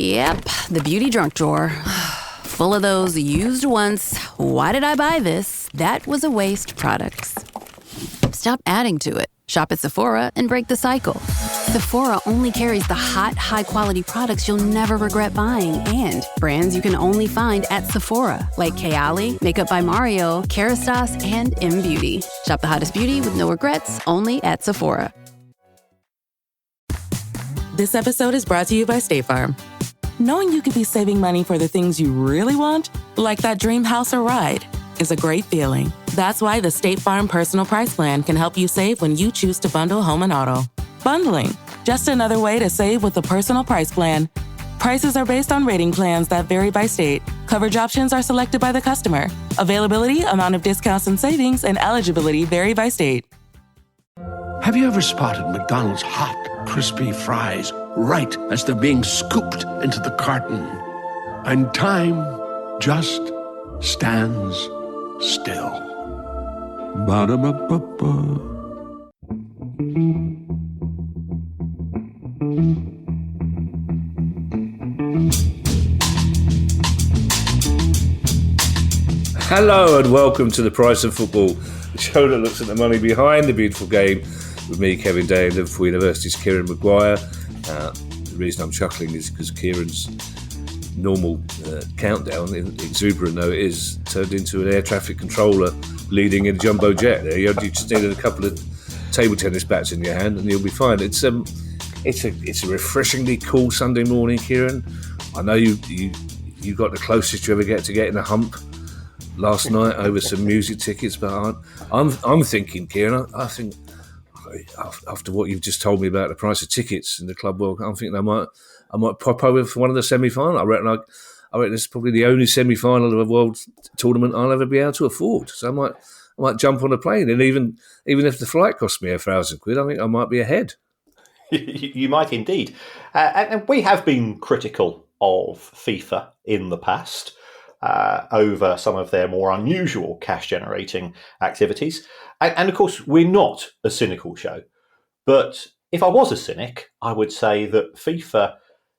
Yep, the beauty drunk drawer. Full of those used once, why did I buy this? That was a waste products. Stop adding to it. Shop at Sephora and break the cycle. Sephora only carries the hot, high-quality products you'll never regret buying and brands you can only find at Sephora, like Kayali, Makeup by Mario, Kerastase, and M Beauty. Shop the hottest beauty with no regrets, only at Sephora. This episode is brought to you by State Farm. Knowing you could be saving money for the things you really want, like that dream house or ride, is a great feeling. That's why the State Farm Personal Price Plan can help you save when you choose to bundle home and auto. Bundling, just another way to save with the Personal Price Plan. Prices are based on rating plans that vary by state. Coverage options are selected by the customer. Availability, amount of discounts and savings, and eligibility vary by state. Have you ever spotted McDonald's hot, crispy fries right as they're being scooped into the carton? And time just stands still. Ba-da-ba-ba-ba. Hello and welcome to The Price of Football, the show that looks at the money behind the beautiful game with me, Kevin Day, and Liverpool University's Kieran Maguire. The reason I'm chuckling is because Kieran's normal countdown, exuberant though it is, turned into an air traffic controller leading in a jumbo jet. There, you just needed a couple of table tennis bats in your hand and you'll be fine. It's a refreshingly cool Sunday morning, Kieran. I know you got the closest you ever get to getting a hump last night over some music tickets, but I'm thinking, Kieran, I think after what you've just told me about the price of tickets in the Club World, I'm thinking I might pop over for one of the semi-final. I reckon this is probably the only semi-final of a world tournament I'll ever be able to afford. So I might jump on a plane, and even if the flight costs me £1,000, I think I might be ahead. You might indeed. And we have been critical of FIFA in the past over some of their more unusual cash-generating activities. And of course, we're not a cynical show. But if I was a cynic, I would say that FIFA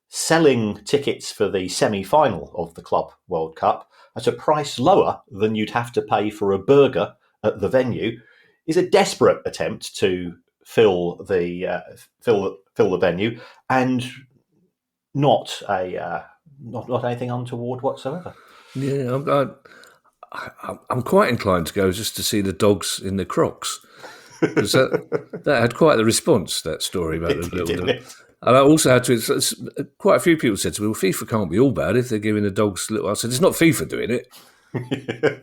selling tickets for the semi-final of the Club World Cup at a price lower than you'd have to pay for a burger at the venue is a desperate attempt to fill the venue and not anything untoward whatsoever. Yeah, I'm quite inclined to go just to see the dogs in the Crocs. Because that had quite the response, that story about the little dog. And I also had to, quite a few people said to me, well, FIFA can't be all bad if they're giving the dogs little. I said, it's not FIFA doing it.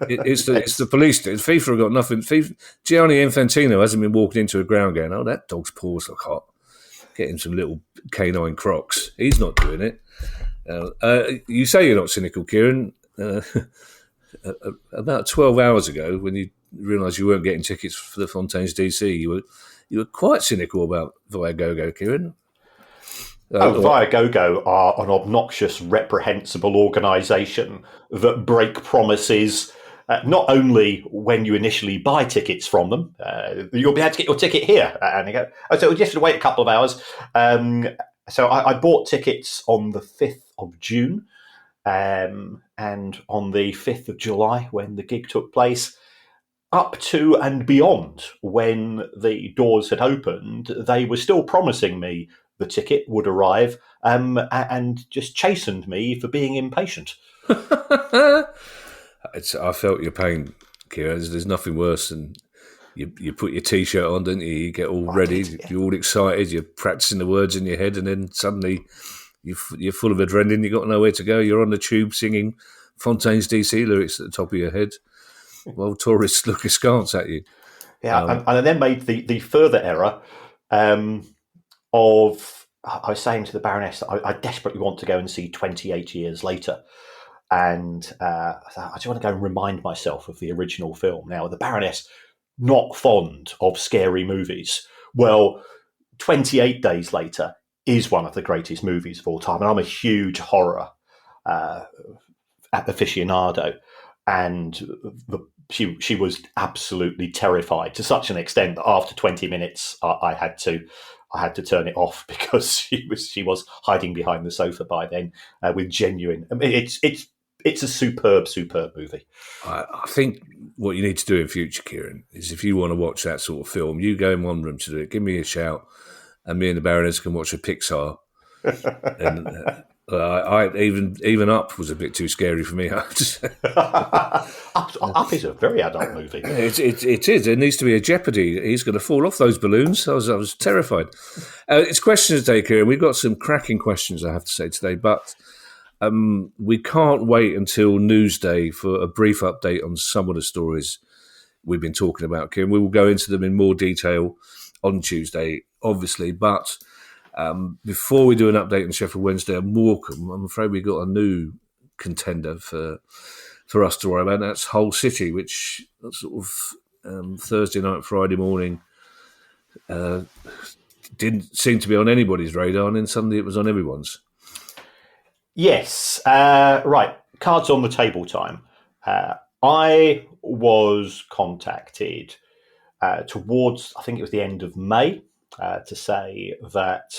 It's the police. FIFA have got nothing. Gianni Infantino hasn't been walking into a ground going, oh, that dog's paws look hot. Get him some little canine Crocs. He's not doing it. You say you're not cynical, Kieran. About 12 hours ago, when you realised you weren't getting tickets for the Fontaines DC, you were quite cynical about Viagogo, Kieran. Viagogo are an obnoxious, reprehensible organisation that break promises not only when you initially buy tickets from them. You'll be able to get your ticket here. And you go, so you have to wait a couple of hours. So I bought tickets on the 5th of June. And on the 5th of July, when the gig took place, up to and beyond when the doors had opened, they were still promising me the ticket would arrive and just chastened me for being impatient. I felt your pain, Kieran. There's nothing worse than you put your T-shirt on, don't you? You get all ready, you're all excited, you're practicing the words in your head, and then suddenly you're full of adrenaline, you've got nowhere to go, you're on the tube singing Fontaines DC lyrics at the top of your head while tourists look askance at you. Yeah, and I then made the further error of, I was saying to the Baroness that I desperately want to go and see 28 Years Later. And I thought, I just want to go and remind myself of the original film. Now, the Baroness, not fond of scary movies. Well, 28 Days Later is one of the greatest movies of all time. And I'm a huge horror aficionado. And she was absolutely terrified, to such an extent that after 20 minutes, I had to I had to turn it off because she was hiding behind the sofa by then with genuine. I mean, it's a superb movie. I think what you need to do in future, Kieran, is if you want to watch that sort of film, you go in one room to do it. Give me a shout, and me and the Baroness can watch a Pixar. And I even Up was a bit too scary for me. I have to say. Up is a very adult movie. It is. There needs to be a jeopardy. He's going to fall off those balloons. I was terrified. It's questions today, Kieran. We've got some cracking questions, I have to say, today, but we can't wait until Newsday for a brief update on some of the stories we've been talking about, Kieran. We will go into them in more detail on Tuesday, obviously, but before we do an update on Sheffield Wednesday and Morecambe, I'm afraid we've got a new contender for us to worry about. That's Hull City, which sort of Thursday night, Friday morning didn't seem to be on anybody's radar, and then suddenly it was on everyone's. Yes, right. Cards on the table time. I was contacted towards, I think it was the end of May, to say that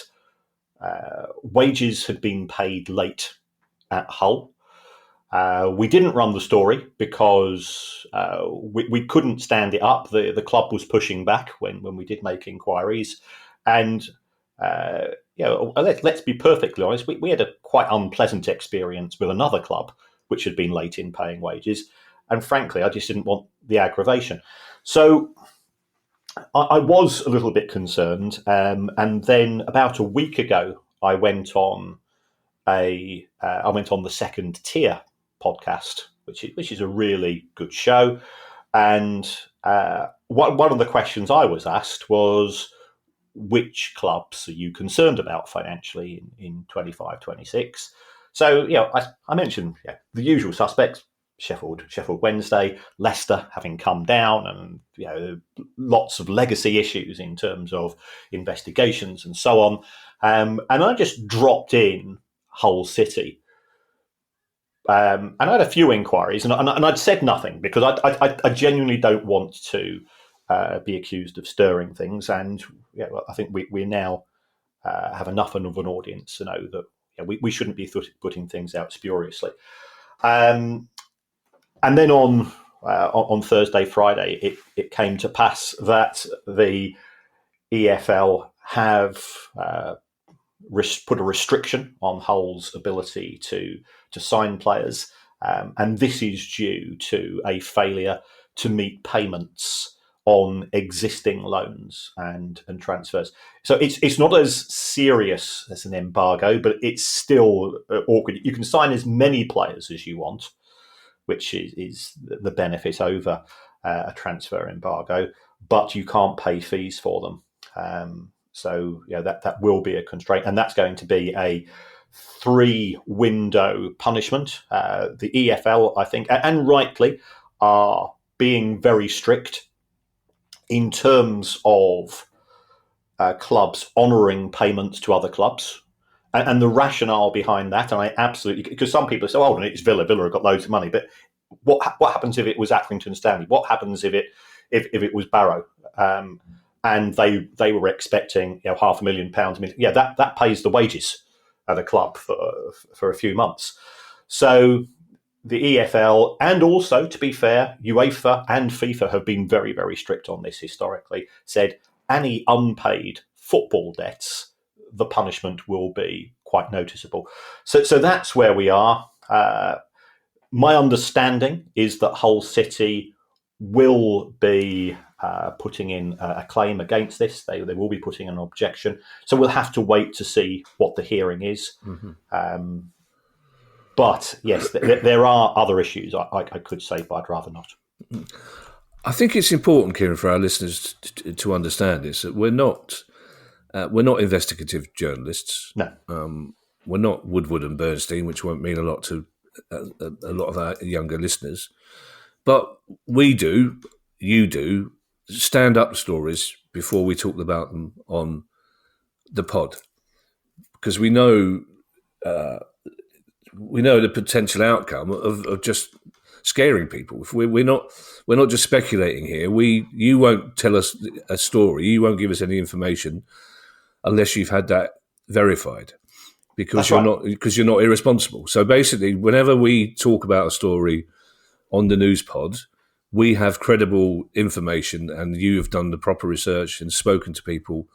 wages had been paid late at Hull. We didn't run the story because we couldn't stand it up. The club was pushing back when we did make inquiries. And let's be perfectly honest, we had a quite unpleasant experience with another club which had been late in paying wages. And frankly, I just didn't want the aggravation. So I was a little bit concerned. And then about a week ago, I went on the Second Tier podcast, which is a really good show. And one of the questions I was asked was, which clubs are you concerned about financially in 25-26? So, I mentioned the usual suspects: Sheffield Wednesday, Leicester having come down, and lots of legacy issues in terms of investigations and so on. And I just dropped in Hull City, and I had a few inquiries, and I'd said nothing because I genuinely don't want to be accused of stirring things. And I think we now have enough of an audience to know that we shouldn't be putting things out spuriously. And then on Thursday, Friday, it came to pass that the EFL have put a restriction on Hull's ability to sign players, and this is due to a failure to meet payments on existing loans and transfers. So it's not as serious as an embargo, but it's still awkward. You can sign as many players as you want, which is the benefit over a transfer embargo, but you can't pay fees for them. So that will be a constraint, and that's going to be a 3-window punishment. The EFL, I think, and rightly, are being very strict in terms of clubs honouring payments to other clubs. And the rationale behind that, and I absolutely, because some people say, "Oh, it's Villa. Villa have got loads of money," but what happens if it was Accrington Stanley? What happens if it was Barrow? And they were expecting £500,000. Yeah, that pays the wages at a club for a few months. So the EFL, and also, to be fair, UEFA and FIFA have been very, very strict on this historically, said any unpaid football debts, the punishment will be quite noticeable. So that's where we are. My understanding is that Hull City will be putting in a claim against this. They will be putting an objection. So we'll have to wait to see what the hearing is. Mm-hmm. But yes, there are other issues I could say, but I'd rather not. I think it's important, Kieran, for our listeners to understand this, that we're not investigative journalists. No. We're not Woodward and Bernstein, which won't mean a lot to a lot of our younger listeners. But we do, you do, stand up stories before we talk about them on the pod, because we know the potential outcome of just scaring people. If we're not just speculating here. You won't tell us a story. You won't give us any information unless you've had that verified, because That's you're not irresponsible. So basically, whenever we talk about a story on the news pod, we have credible information, and you have done the proper research and spoken to people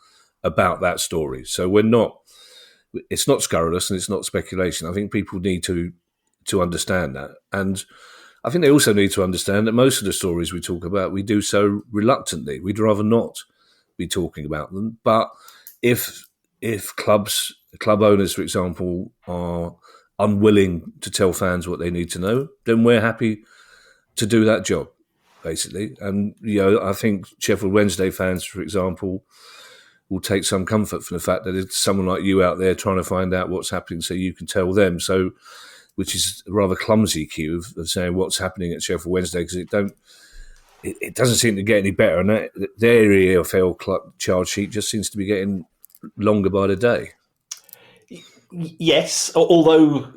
about that story. So it's not scurrilous and it's not speculation. I think people need to understand that. And I think they also need to understand that most of the stories we talk about, we do so reluctantly. We'd rather not be talking about them. But if club owners, for example, are unwilling to tell fans what they need to know, then we're happy to do that job, basically. And, I think Sheffield Wednesday fans, for example, will take some comfort from the fact that it's someone like you out there trying to find out what's happening so you can tell them. So, which is a rather clumsy cue of saying what's happening at Sheffield Wednesday, because it doesn't seem to get any better. And their EFL charge sheet just seems to be getting longer by the day. Yes, although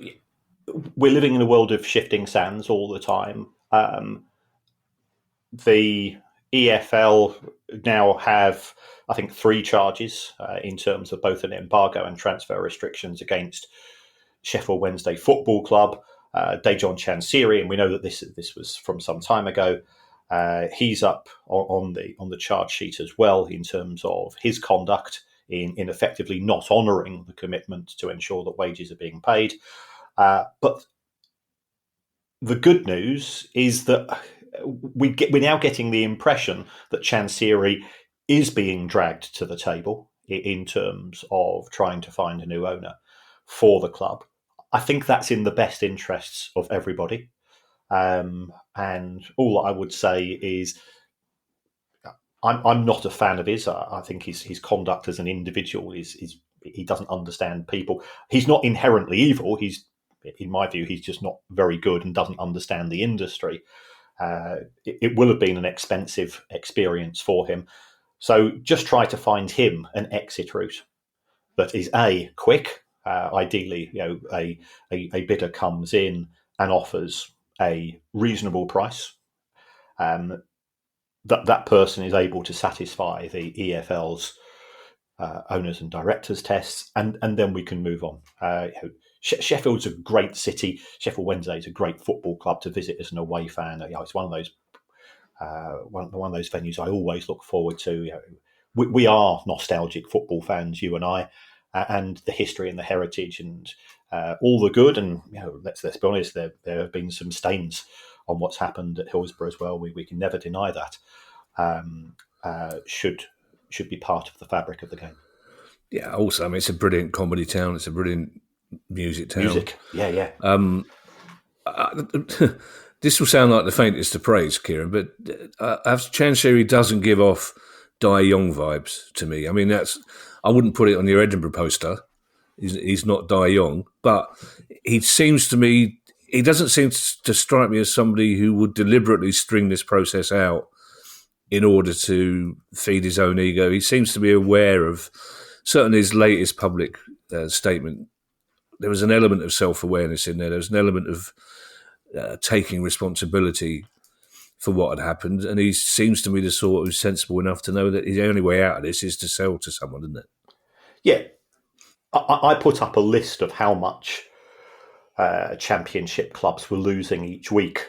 we're living in a world of shifting sands all the time. The EFL now have, I think, 3 charges in terms of both an embargo and transfer restrictions against Sheffield Wednesday Football Club. Dejon Chansiri, and we know that this was from some time ago. He's up on the charge sheet as well in terms of his conduct in effectively not honouring the commitment to ensure that wages are being paid. But the good news is that we're now getting the impression that Chansiri is being dragged to the table in terms of trying to find a new owner for the club. I think that's in the best interests of everybody. And all I would say is I'm not a fan of his. I think his conduct as an individual is he doesn't understand people. He's not inherently evil. In my view, he's just not very good and doesn't understand the industry. It will have been an expensive experience for him. So just try to find him an exit route that is quick. Ideally, a bidder comes in and offers a reasonable price. That person is able to satisfy the EFL's owners and directors tests, and then we can move on. Sheffield's a great city. Sheffield Wednesday is a great football club to visit as an away fan. It's one of those one of those venues I always look forward to. We are nostalgic football fans, you and I, and the history and the heritage and all the good. And let's be honest, there have been some stains on what's happened at Hillsborough as well. We can never deny that. Should be part of the fabric of the game. Yeah. Also, I mean, it's a brilliant comedy town. It's a brilliant music town. Music, yeah. This will sound like the faintest of praise, Kieran, but Chansiri doesn't give off Dai Young vibes to me. I mean, I wouldn't put it on your Edinburgh poster. He's not Dai Young, but he doesn't seem to strike me as somebody who would deliberately string this process out in order to feed his own ego. He seems to be aware of, certainly his latest public statement, there was an element of self-awareness in there. There was an element of taking responsibility for what had happened, and he seems to me the sort who's sensible enough to know that the only way out of this is to sell to someone, isn't it? Yeah. I put up a list of how much championship clubs were losing each week,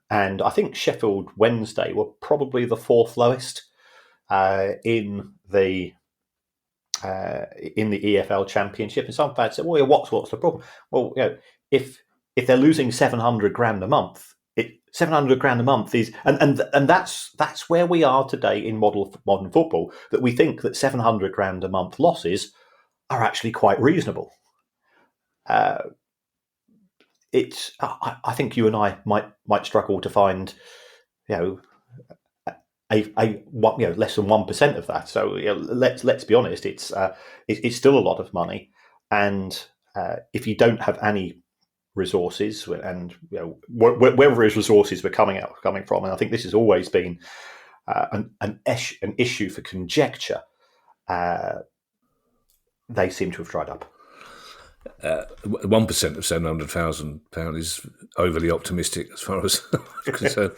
and I think Sheffield Wednesday were probably the 4th lowest in the EFL Championship. And some fans said, "Well, what's the problem?" Well, if they're losing $700,000 a month, $700,000 a month is, and that's where we are today in modern football. That we think that $700,000 a month losses are actually quite reasonable. I think you and I might struggle to find, a less than 1% of that. So let's be honest, it's still a lot of money, and if you don't have any resources, and wherever his resources were coming from, and I think this has always been an issue for conjecture. They seem to have dried up. 1% of £700,000 is overly optimistic as far as I'm concerned.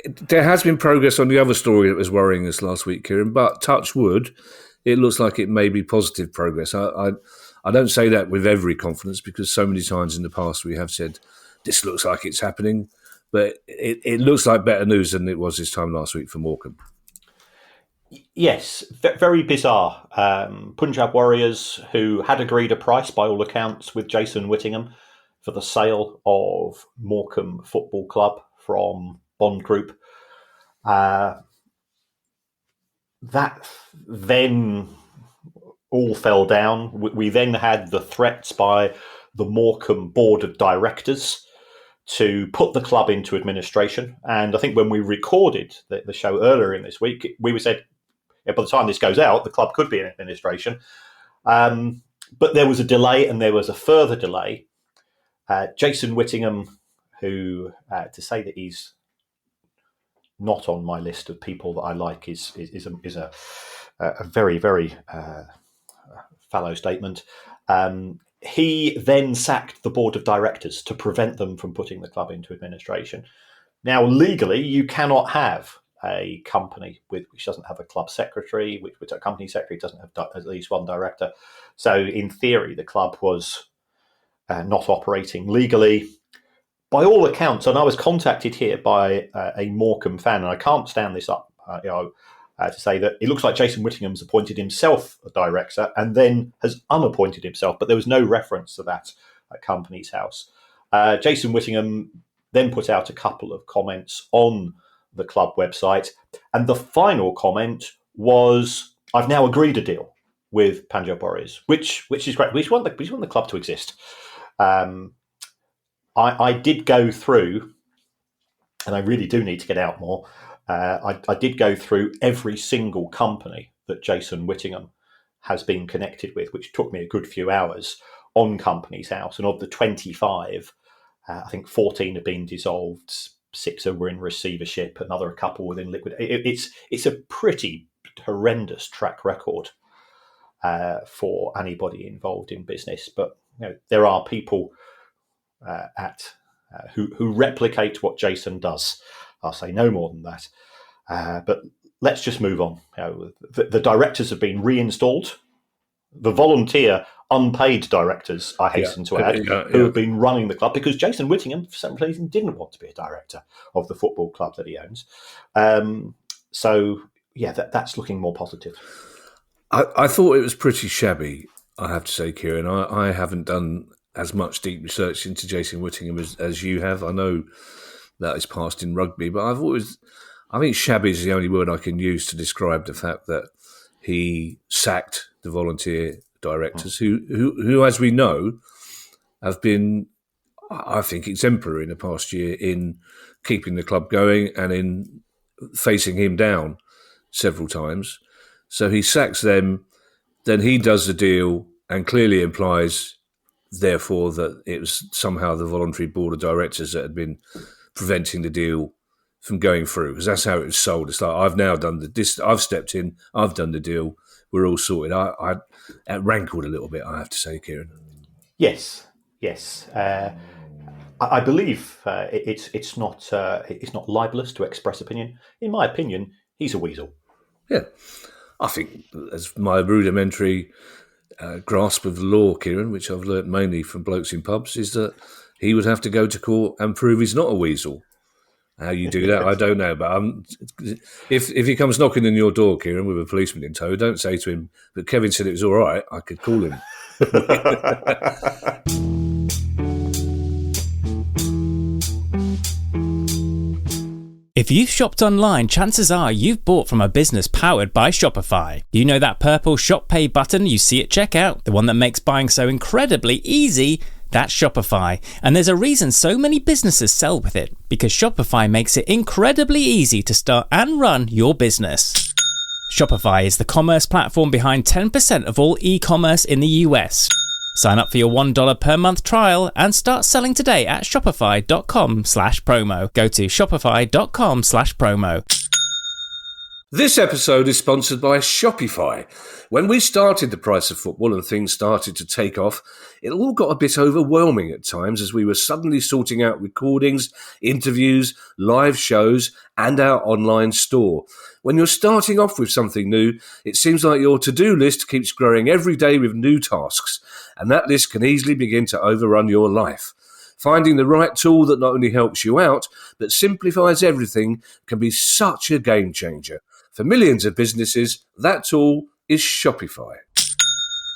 There has been progress on the other story that was worrying us last week, Kieran, but touch wood, it looks like it may be positive progress. I don't say that with every confidence, because so many times in the past we have said, this looks like it's happening, but it looks like better news than it was this time last week for Morecambe. Yes, very bizarre. Punjab Warriors, who had agreed a price by all accounts with Jason Whittingham for the sale of Morecambe Football Club from Bond Group, that then all fell down. We then had the threats by the Morecambe Board of Directors to put the club into administration. And I think when we recorded the show earlier in this week, we said, by the time this goes out, the club could be in administration. But there was a delay, and there was a further delay. Jason Whittingham, who, to say that he's not on my list of people that I like is a very, very fallow statement. He then sacked the board of directors to prevent them from putting the club into administration. Now, legally, you cannot have a company which doesn't have a club secretary, which a company secretary doesn't have at least one director. So, in theory, the club was not operating legally. By all accounts, and I was contacted here by a Morecambe fan, and I can't stand this up, to say that it looks like Jason Whittingham's appointed himself a director and then has unappointed himself, but there was no reference to that at Companies House. Jason Whittingham then put out a couple of comments on the club website, and the final comment was, "I've now agreed a deal with Punjab Warriors," which is great. We just want the club to exist. I did go through, and I really do need to get out more. I did go through every single company that Jason Whittingham has been connected with, which took me a good few hours on Companies House. And of the 25, I think 14 have been dissolved, 6 were in receivership, another couple within liquid. It's a pretty horrendous track record for anybody involved in business. But there are people who replicate what Jason does. I'll say no more than that. But let's just move on. The directors have been reinstalled. The volunteer, unpaid directors, I hasten to add, who have been running the club, because Jason Whittingham, for some reason, didn't want to be a director of the football club that he owns. That's looking more positive. I thought it was pretty shabby, I have to say, Kieran. I haven't done as much deep research into Jason Whittingham as you have. I know that is past in rugby, but I think shabby is the only word I can use to describe the fact that he sacked the volunteer directors who, as we know, have been, I think, exemplary in the past year in keeping the club going and in facing him down several times. So he sacks them, then he does the deal and clearly implies, therefore, that it was somehow the voluntary board of directors that had been preventing the deal from going through, because that's how it was sold. It's like, I've now done I've stepped in, I've done the deal, we're all sorted. It rankled a little bit, I have to say, Kieran. Yes. I believe it's not libelous to express opinion. In my opinion, he's a weasel. Yeah, I think as my rudimentary grasp of the law, Kieran, which I've learnt mainly from blokes in pubs, is that he would have to go to court and prove he's not a weasel. How you do that, I don't know. But if he comes knocking on your door, Kieran, with a policeman in tow, don't say to him, "But Kevin said it was all right, I could call him." If you've shopped online, chances are you've bought from a business powered by Shopify. You know that purple Shop Pay button you see at checkout? The one that makes buying so incredibly easy? That's Shopify. And there's a reason so many businesses sell with it, because Shopify makes it incredibly easy to start and run your business. Shopify is the commerce platform behind 10% of all e-commerce in the US. Sign up for your $1 per month trial and start selling today at shopify.com/promo. Go to shopify.com/promo. This episode is sponsored by Shopify. When we started The Price of Football and things started to take off, it all got a bit overwhelming at times as we were suddenly sorting out recordings, interviews, live shows, and our online store. When you're starting off with something new, it seems like your to-do list keeps growing every day with new tasks, and that list can easily begin to overrun your life. Finding the right tool that not only helps you out, but simplifies everything can be such a game changer. For millions of businesses, that tool is Shopify.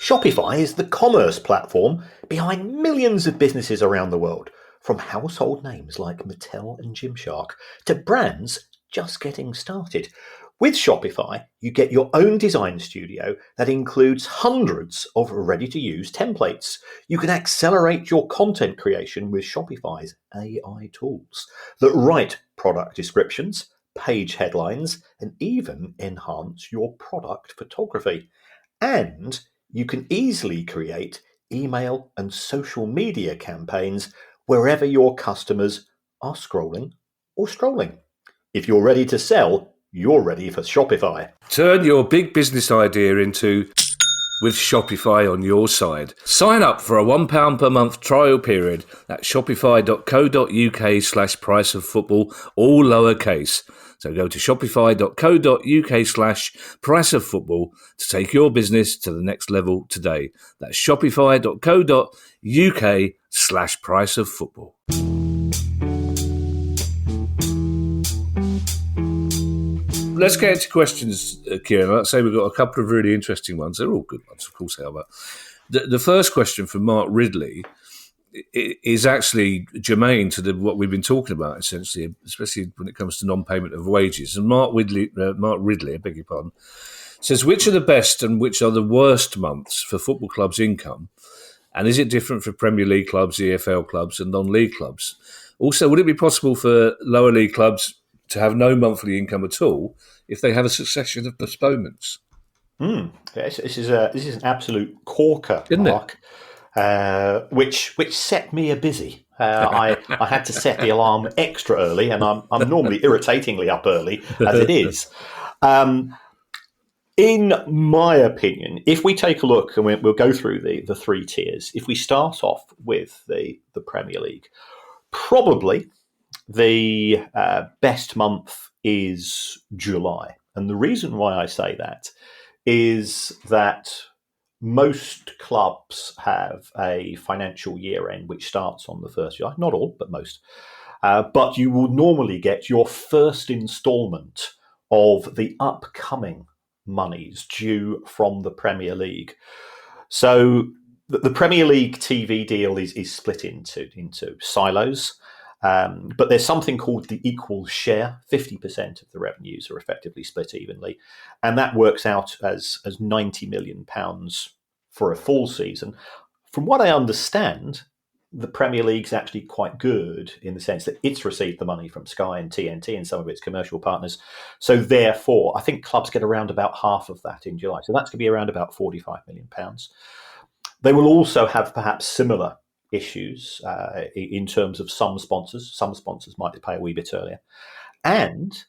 Shopify is the commerce platform behind millions of businesses around the world, from household names like Mattel and Gymshark to brands just getting started. With Shopify, you get your own design studio that includes hundreds of ready-to-use templates. You can accelerate your content creation with Shopify's AI tools that write product descriptions, page headlines, and even enhance your product photography. And you can easily create email and social media campaigns wherever your customers are scrolling or strolling. If you're ready to sell, you're ready for Shopify. Turn your big business idea into with Shopify on your side. Sign up for a £1 per month trial period at shopify.co.uk/price of football, all lowercase. So go to shopify.co.uk/price of football to take your business to the next level today. That's shopify.co.uk/price of football. Let's get into questions, Kieran. I'd say we've got a couple of really interesting ones. They're all good ones, of course they are. But the first question from Mark Ridley is actually germane to what we've been talking about, essentially, especially when it comes to non-payment of wages. And Mark Ridley, I beg your pardon, says, which are the best and which are the worst months for football clubs' income? And is it different for Premier League clubs, EFL clubs and non-league clubs? Also, would it be possible for lower league clubs to have no monthly income at all if they have a succession of postponements? Yes, this is an absolute corker, Isn't Mark. Which set me a busy. I had to set the alarm extra early, and I'm normally irritatingly up early as it is. In my opinion, if we take a look, and we'll go through the three tiers, if we start off with the Premier League, probably the best month is July. And the reason why I say that is that most clubs have a financial year end which starts on the 1st of July. Not all, but most. But you will normally get your first instalment of the upcoming monies due from the Premier League. So the Premier League TV deal is split into silos. But there's something called the equal share. 50% of the revenues are effectively split evenly. And that works out as £90 million for a full season. From what I understand, the Premier League's actually quite good in the sense that it's received the money from Sky and TNT and some of its commercial partners. So therefore, I think clubs get around about half of that in July. So that's going to be around about £45 million. They will also have perhaps similar issues in terms of some sponsors. Some sponsors might pay a wee bit earlier. And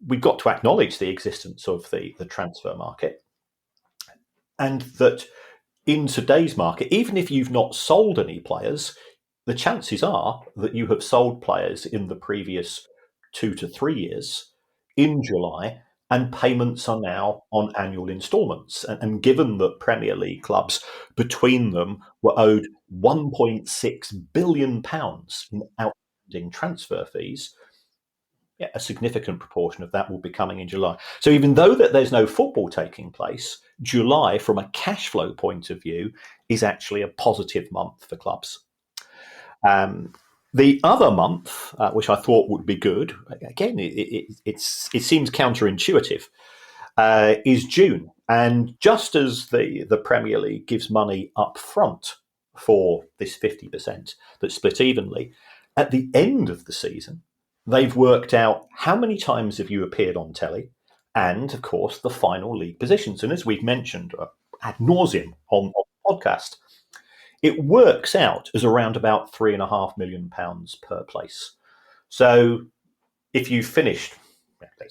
we've got to acknowledge the existence of the transfer market. And that in today's market, even if you've not sold any players, the chances are that you have sold players in the previous 2 to 3 years in July, and payments are now on annual instalments. And given that Premier League clubs between them were owed £1.6 billion in outstanding transfer fees, a significant proportion of that will be coming in July. So even though that there's no football taking place, July, from a cash flow point of view, is actually a positive month for clubs. The other month, which I thought would be good, again, it seems counterintuitive, is June. And just as the Premier League gives money up front for this 50% that's split evenly, at the end of the season, they've worked out how many times have you appeared on telly and, of course, the final league positions. And as we've mentioned ad nauseum on the podcast, it works out as around about £3.5 million per place. So if you finished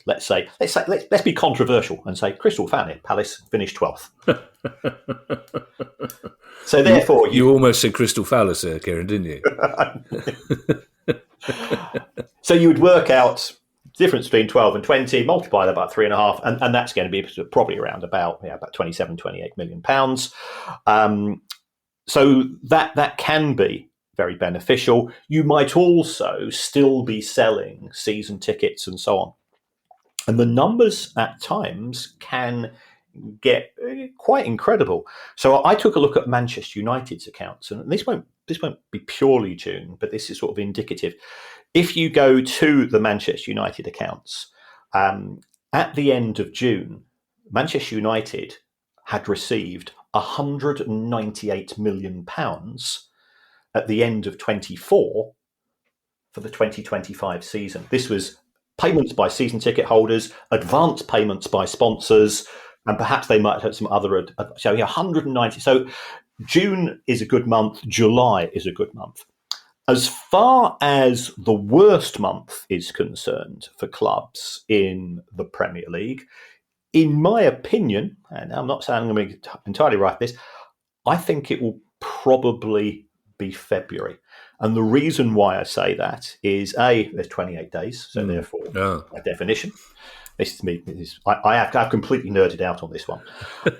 let's be controversial and say Crystal Palace finished 12th. So therefore, you almost said Crystal Palace there, Kieran, didn't you? So you would work out the difference between 12 and 20, multiply that by 3.5, and that's going to be probably around about 27, 28 million pounds. So that can be very beneficial. You might also still be selling season tickets and so on. And the numbers at times can get quite incredible. So I took a look at Manchester United's accounts, and this won't be purely June, but this is sort of indicative. If you go to the Manchester United accounts, at the end of June, Manchester United had received £198 million at the end of 24 for the 2025 season. This was payments by season ticket holders, advance payments by sponsors, and perhaps they might have some other. So 190. So June is a good month. July is a good month. As far as the worst month is concerned for clubs in the Premier League, in my opinion, and I'm not saying I'm going to be entirely right with this, I think it will probably be February. And the reason why I say that is, there's 28 days, so therefore, by definition, this is me. I've completely nerded out on this one.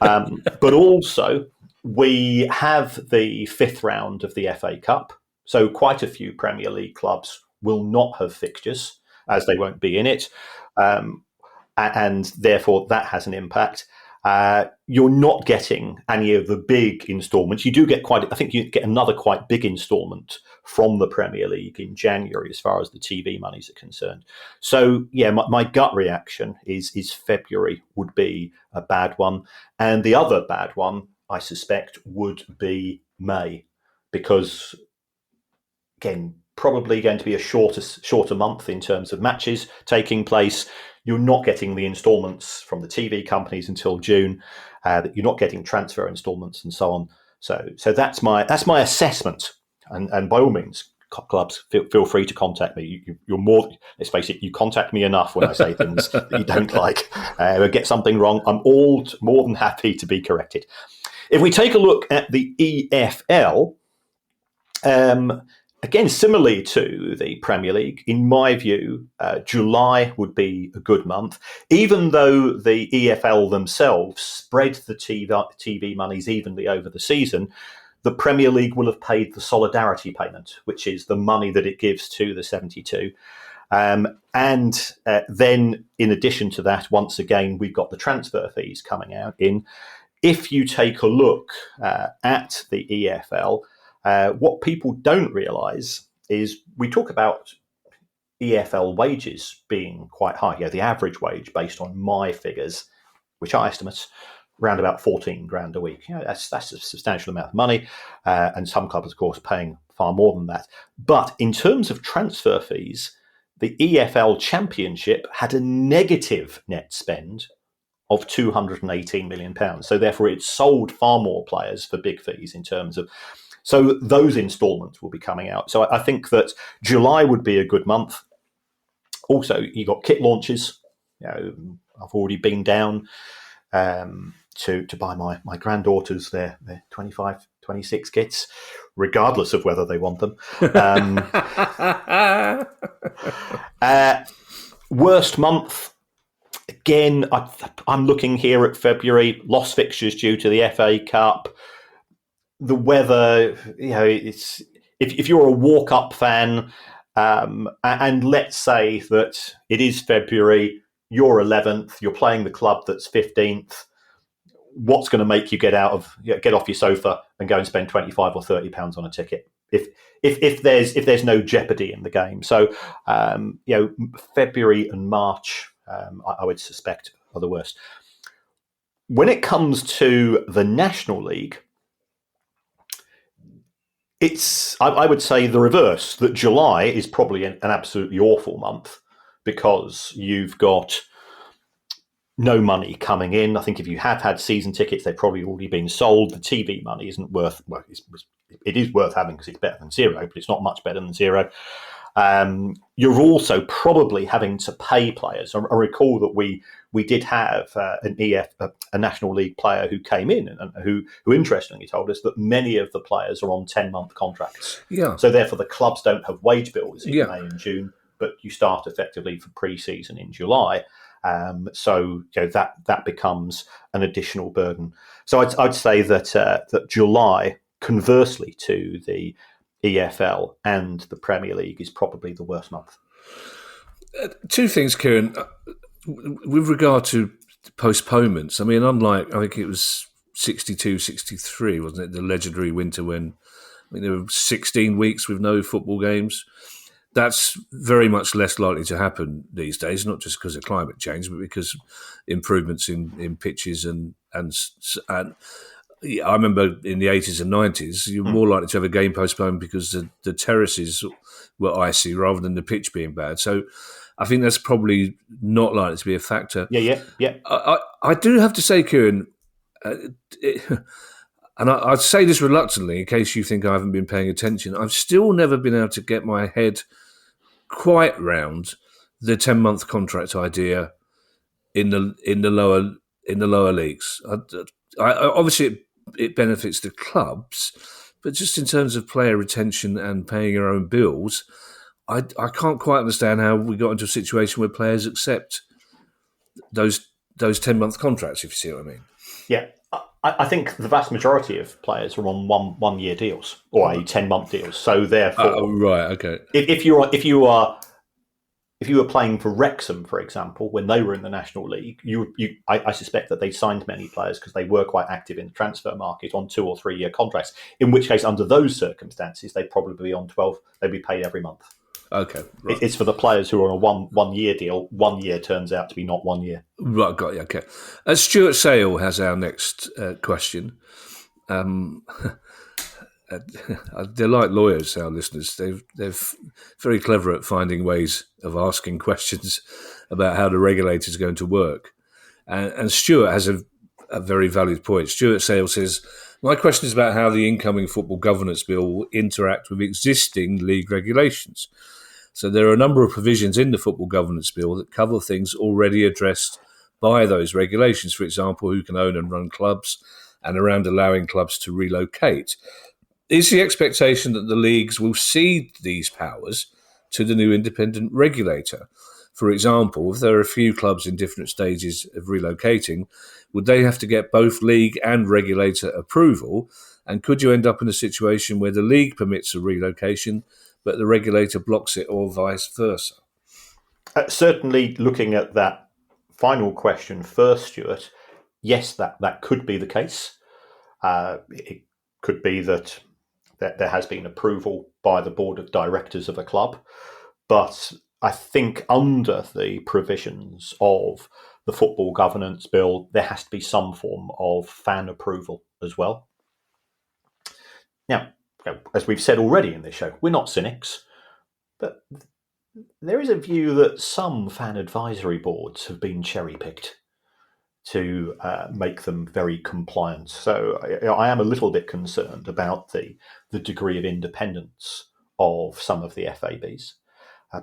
But also, we have the fifth round of the FA Cup, so quite a few Premier League clubs will not have fixtures, as they won't be in it, and therefore that has an impact. You're not getting any of the big instalments. You do get I think you get another quite big instalment from the Premier League in January as far as the TV monies are concerned. So, yeah, my gut reaction is February would be a bad one. And the other bad one, I suspect, would be May, because, again, probably going to be a shorter month in terms of matches taking place. You're not getting the instalments from the TV companies until June. You're not getting transfer instalments and so on. So that's my assessment. And by all means, clubs, feel free to contact me. You're more. Let's face it. You contact me enough when I say things that you don't like or get something wrong. I'm more than happy to be corrected. If we take a look at the EFL. Again, similarly to the Premier League, in my view, July would be a good month. Even though the EFL themselves spread the TV monies evenly over the season, the Premier League will have paid the solidarity payment, which is the money that it gives to the 72. And then, in addition to that, once again, we've got the transfer fees coming out in. If you take a look at the EFL, what people don't realise is we talk about EFL wages being quite high. The average wage, based on my figures, which are estimates, around about 14 grand a week. That's a substantial amount of money, and some clubs, of course, paying far more than that. But in terms of transfer fees, the EFL Championship had a negative net spend of £218 million. So therefore, it sold far more players for big fees in terms of. So those instalments will be coming out. So I think that July would be a good month. Also, you got kit launches. I've already been down to buy my granddaughters their 25, 26 kits, regardless of whether they want them. Worst month. Again, I'm looking here at February. Lost fixtures due to the FA Cup. The weather, it's if you're a walk-up fan, and let's say that it is February, you're 11th, you're playing the club that's 15th. What's going to make you get off your sofa and go and spend £25 or £30 on a ticket? If there's no jeopardy in the game, so February and March, I would suspect are the worst. When it comes to the National League, I would say the reverse, that July is probably an absolutely awful month because you've got no money coming in. I think if you have had season tickets, they've probably already been sold. The TV money isn't worth, it is worth having because it's better than zero, but it's not much better than zero. You're also probably having to pay players. I recall that we did have a National League player who came in and who interestingly told us that many of the players are on 10-month contracts. Yeah. So therefore, the clubs don't have wage bills in Yeah. May and June, but you start effectively for pre-season in July. So that becomes an additional burden. So I'd say that July, conversely to the EFL and the Premier League, is probably the worst month. Two things, Kieran. With regard to postponements, I mean, unlike, I think it was 62, 63, wasn't it? The legendary winter when there were 16 weeks with no football games. That's very much less likely to happen these days, not just because of climate change, but because improvements in pitches and I remember in the 80s and 90s, you're more likely to have a game postponed because the terraces were icy rather than the pitch being bad. So I think that's probably not likely to be a factor. Yeah. I do have to say, Kieran, and I'd say this reluctantly in case you think I haven't been paying attention, I've still never been able to get my head quite round the 10-month contract idea in the lower leagues. Obviously, it benefits the clubs, but just in terms of player retention and paying your own bills, I can't quite understand how we got into a situation where players accept those 10-month contracts, if you see what I mean. Yeah, I think the vast majority of players are on one-year deals or a 10-month deals. So therefore, right, okay. If you were playing for Wrexham, for example, when they were in the National League, I suspect that they signed many players because they were quite active in the transfer market on 2 or 3 year contracts. In which case, under those circumstances, they'd probably be on 12. They'd be paid every month. Okay, right. It's for the players who are on a one-year deal. 1 year turns out to be not 1 year. Right, got you. Okay. Stuart Sale has our next question. They're like lawyers, our listeners. They're very clever at finding ways of asking questions about how the regulator is going to work. And Stuart has a very valid point. Stuart Sale says, my question is about how the incoming football governance bill will interact with existing league regulations. So there are a number of provisions in the football governance bill that cover things already addressed by those regulations. For example, who can own and run clubs and around allowing clubs to relocate. Is the expectation that the leagues will cede these powers to the new independent regulator? For example, if there are a few clubs in different stages of relocating, would they have to get both league and regulator approval? And could you end up in a situation where the league permits a relocation, but the regulator blocks it, or vice versa? Certainly, looking at that final question first, Stuart, yes, that could be the case. It could be that there has been approval by the board of directors of a club, but I think under the provisions of the football governance bill, there has to be some form of fan approval as well. Now, as we've said already in this show, we're not cynics, but there is a view that some fan advisory boards have been cherry-picked to make them very compliant. So I am a little bit concerned about the degree of independence of some of the FABs.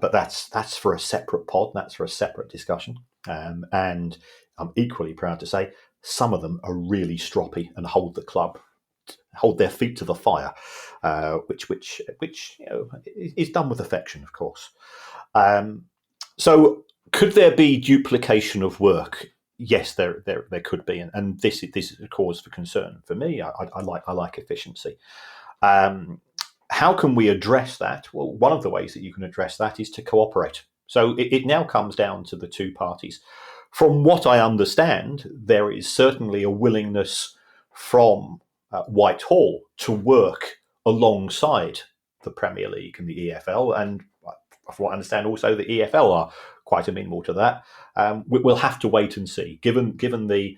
But that's for a separate pod, that's for a separate discussion. And I'm equally proud to say some of them are really stroppy and hold their feet to the fire, which is done with affection, of course. So could there be duplication of work? Yes, there could be, and this is a cause for concern for me. I like efficiency. How can we address that? Well, one of the ways that you can address that is to cooperate. So it now comes down to the two parties. From what I understand, there is certainly a willingness from Whitehall to work alongside the Premier League and the EFL, and from what I understand, also the EFL are quite amenable to that. We'll have to wait and see. Given the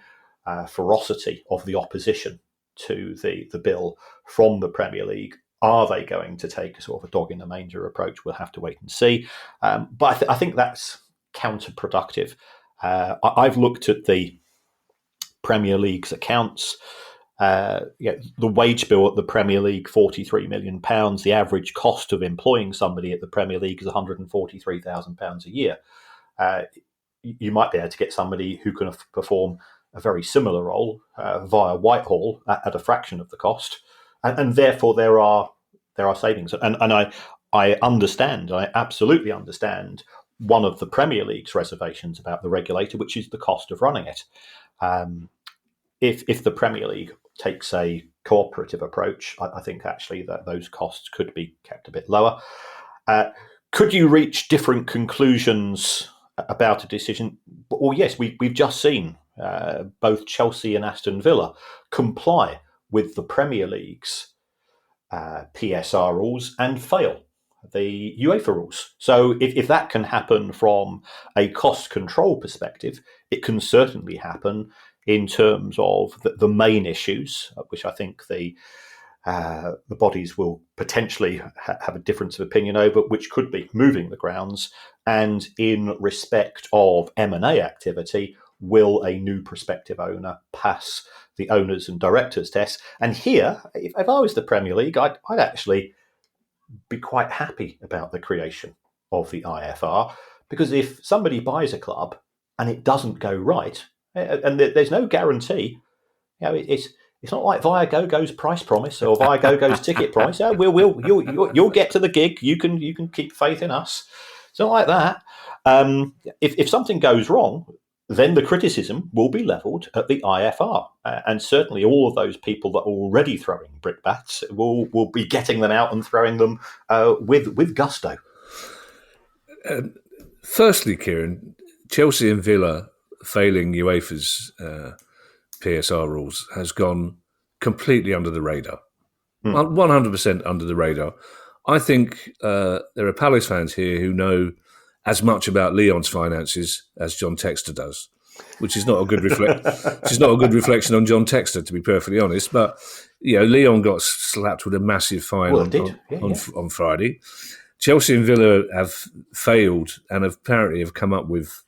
ferocity of the opposition to the bill from the Premier League, are they going to take a sort of a dog in the manger approach? We'll have to wait and see. But I think that's counterproductive. I've looked at the Premier League's accounts. The wage bill at the Premier League, £43 million. The average cost of employing somebody at the Premier League is £143,000 a year. You might be able to get somebody who can perform a very similar role via Whitehall at a fraction of the cost, and therefore there are savings. And I understand, I absolutely understand one of the Premier League's reservations about the regulator, which is the cost of running it. If the Premier League takes a cooperative approach, I think actually that those costs could be kept a bit lower. Could you reach different conclusions about a decision? Well, yes, we've just seen both Chelsea and Aston Villa comply with the Premier League's PSR rules and fail the UEFA rules. So if that can happen from a cost control perspective, it can certainly happen in terms of the main issues, which I think the bodies will potentially have a difference of opinion over, which could be moving the grounds. And in respect of M&A activity, will a new prospective owner pass the owners and directors test? And here, if I was the Premier League, I'd actually be quite happy about the creation of the IFR, because if somebody buys a club and it doesn't go right, and there's no guarantee, it's not like Viagogo's price promise or Viagogo's ticket promise. Oh, you'll get to the gig. You can keep faith in us. It's not like that. If something goes wrong, then the criticism will be levelled at the IFR, and certainly all of those people that are already throwing brickbats will be getting them out and throwing them with gusto. Firstly, Kieran, Chelsea and Villa failing UEFA's PSR rules has gone completely under the radar, 100% under the radar. I think there are Palace fans here who know as much about Lyon's finances as John Textor does, which is not a good reflection on John Textor, to be perfectly honest. But Lyon got slapped with a massive fine on Friday. Chelsea and Villa have failed and apparently have come up with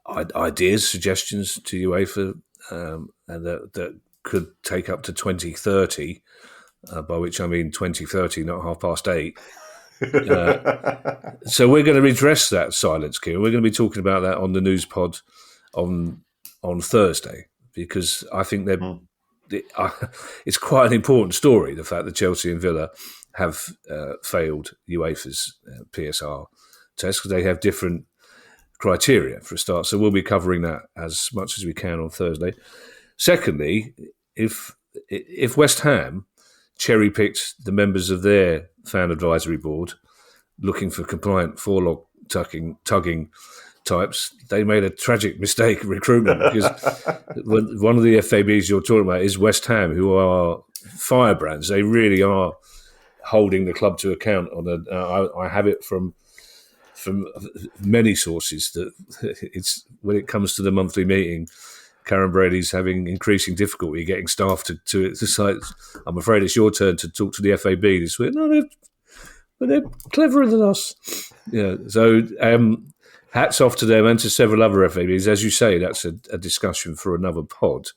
ideas, suggestions to UEFA, and that could take up to 2030, by which I mean 2030, not 8:30. So we're going to redress that silence, Kieran. We're going to be talking about that on the news pod on Thursday, because I think it's quite an important story, the fact that Chelsea and Villa have failed UEFA's PSR test, because they have different criteria for a start. So we'll be covering that as much as we can on Thursday. Secondly, if West Ham cherry-picked the members of their fan advisory board looking for compliant forelock tugging types, they made a tragic mistake recruitment, because one of the FABs you're talking about is West Ham, who are firebrands. They really are holding the club to account. I have it from many sources that it's, when it comes to the monthly meeting, Karen Brady's having increasing difficulty getting staff to say, I'm afraid it's your turn to talk to the FAB this week. No, they're cleverer than us. So hats off to them and to several other FABs. As you say, that's a discussion for another pod,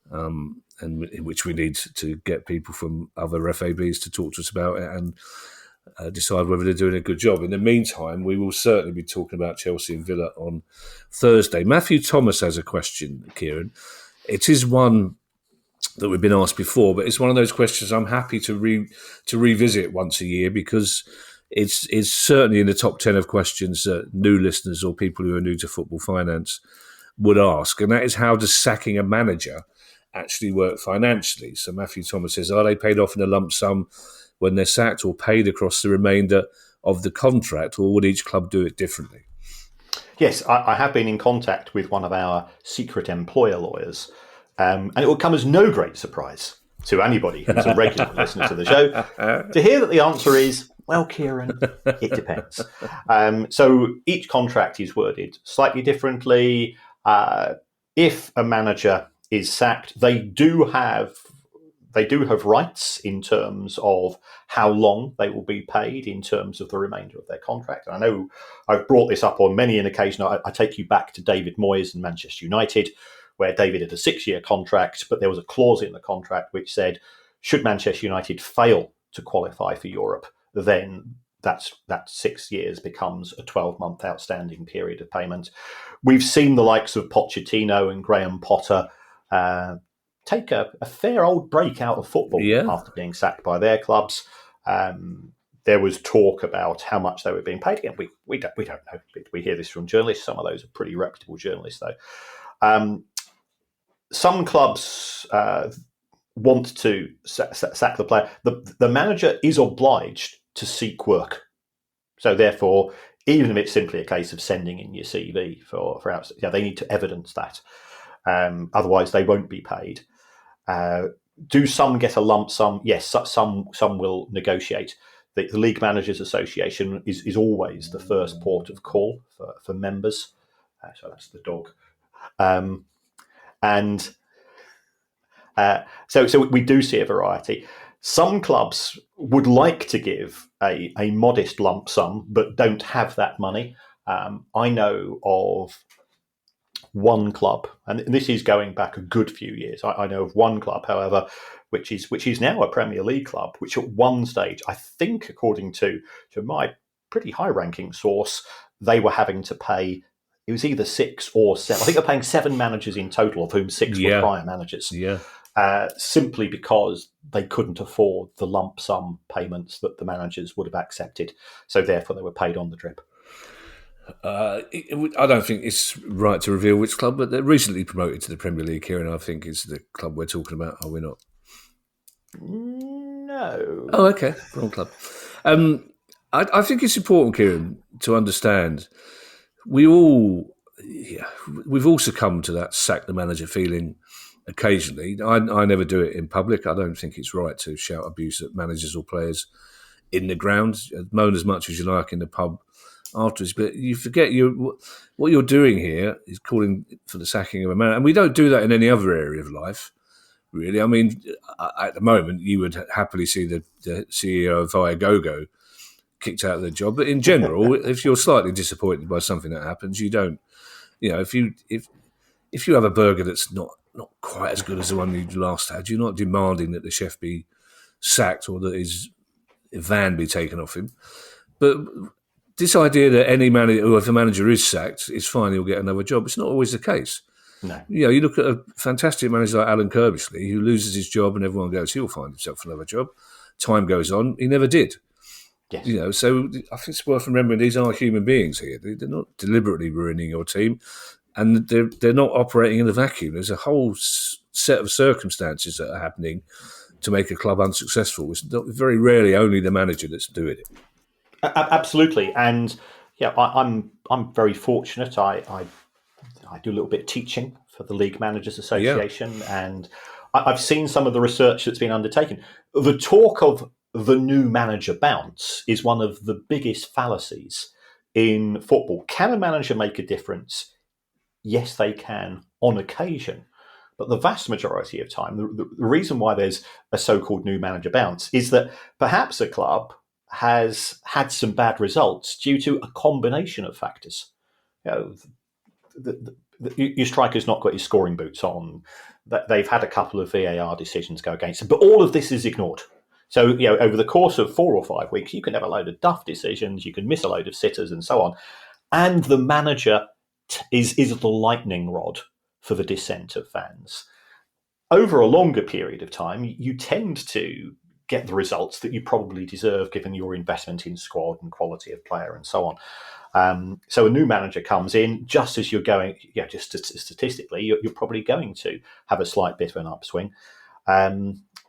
and in which we need to get people from other FABs to talk to us about it and decide whether they're doing a good job. In the meantime, we will certainly be talking about Chelsea and Villa on Thursday. Matthew Thomas has a question, Kieran. It is one that we've been asked before, but it's one of those questions I'm happy to revisit once a year, because it's certainly in the top 10 of questions that new listeners or people who are new to football finance would ask. And that is, how does sacking a manager actually work financially? So Matthew Thomas says, are they paid off in a lump sum when they're sacked, or paid across the remainder of the contract, or would each club do it differently? Yes, I have been in contact with one of our secret employer lawyers, and it will come as no great surprise to anybody who's a regular listener to the show to hear that the answer is, well, Kieran, it depends. So each contract is worded slightly differently. If a manager is sacked, they do have rights in terms of how long they will be paid in terms of the remainder of their contract. And I know I've brought this up on many an occasion. I take you back to David Moyes and Manchester United, where David had a 6-year contract, but there was a clause in the contract which said, should Manchester United fail to qualify for Europe, then that 6 years becomes a 12-month outstanding period of payment. We've seen the likes of Pochettino and Graham Potter take a fair old break out of football after being sacked by their clubs. There was talk about how much they were being paid. Again, we don't know. We hear this from journalists. Some of those are pretty reputable journalists, though. Some clubs want to sack the player. The manager is obliged to seek work. So therefore, even if it's simply a case of sending in your CV for they need to evidence that. Otherwise, they won't be paid. Do some get a lump sum? Yes, some will negotiate. The League Managers Association is always the first port of call for members. So that's the dog. So we do see a variety. Some clubs would like to give a modest lump sum, but don't have that money. I know of one club, and this is going back a good few years. I know of one club, however, which is now a Premier League club, which at one stage, I think, according to my pretty high-ranking source, they were having to pay. It was either 6 or 7. I think they're paying 7 managers in total, of whom 6 were prior managers. Yeah. Simply because they couldn't afford the lump sum payments that the managers would have accepted. So therefore, they were paid on the drip. I don't think it's right to reveal which club, but they're recently promoted to the Premier League here, and I think it's the club we're talking about. Are we not? No. Oh, okay. Wrong club. I think it's important, Kieran, to understand we've all succumbed to that sack the manager feeling occasionally. I never do it in public. I don't think it's right to shout abuse at managers or players in the ground. Moan as much as you like in the pub afterwards, but you forget what you're doing here is calling for the sacking of a manager. And we don't do that in any other area of life, really. I mean, at the moment, you would happily see the CEO of Viagogo kicked out of the job. But in general, if you're slightly disappointed by something that happens, you don't, if you have a burger that's not quite as good as the one you last had, you're not demanding that the chef be sacked or that his van be taken off him. But this idea that any manager, or if a manager is sacked, it's fine, he'll get another job. It's not always the case. No. You look at a fantastic manager like Alan Kirbishley, who loses his job and everyone goes, he'll find himself another job. Time goes on, he never did. Yes. So I think it's worth remembering these are human beings here. They're not deliberately ruining your team, and they're not operating in a vacuum. There's a whole set of circumstances that are happening to make a club unsuccessful. It's very rarely only the manager that's doing it. Absolutely, and I'm very fortunate. I do a little bit of teaching for the League Managers Association, and I've seen some of the research that's been undertaken. The talk of the new manager bounce is one of the biggest fallacies in football. Can a manager make a difference? Yes, they can on occasion. But the vast majority of time, the reason why there's a so-called new manager bounce is that perhaps a club has had some bad results due to a combination of factors. Your striker's not got his scoring boots on. They've had a couple of VAR decisions go against them. But all of this is ignored. So, over the course of 4 or 5 weeks, you can have a load of duff decisions, you can miss a load of sitters and so on. And the manager is the lightning rod for the dissent of fans. Over a longer period of time, you tend to get the results that you probably deserve given your investment in squad and quality of player and so on. So a new manager comes in just as you're going, just statistically, you're probably going to have a slight bit of an upswing.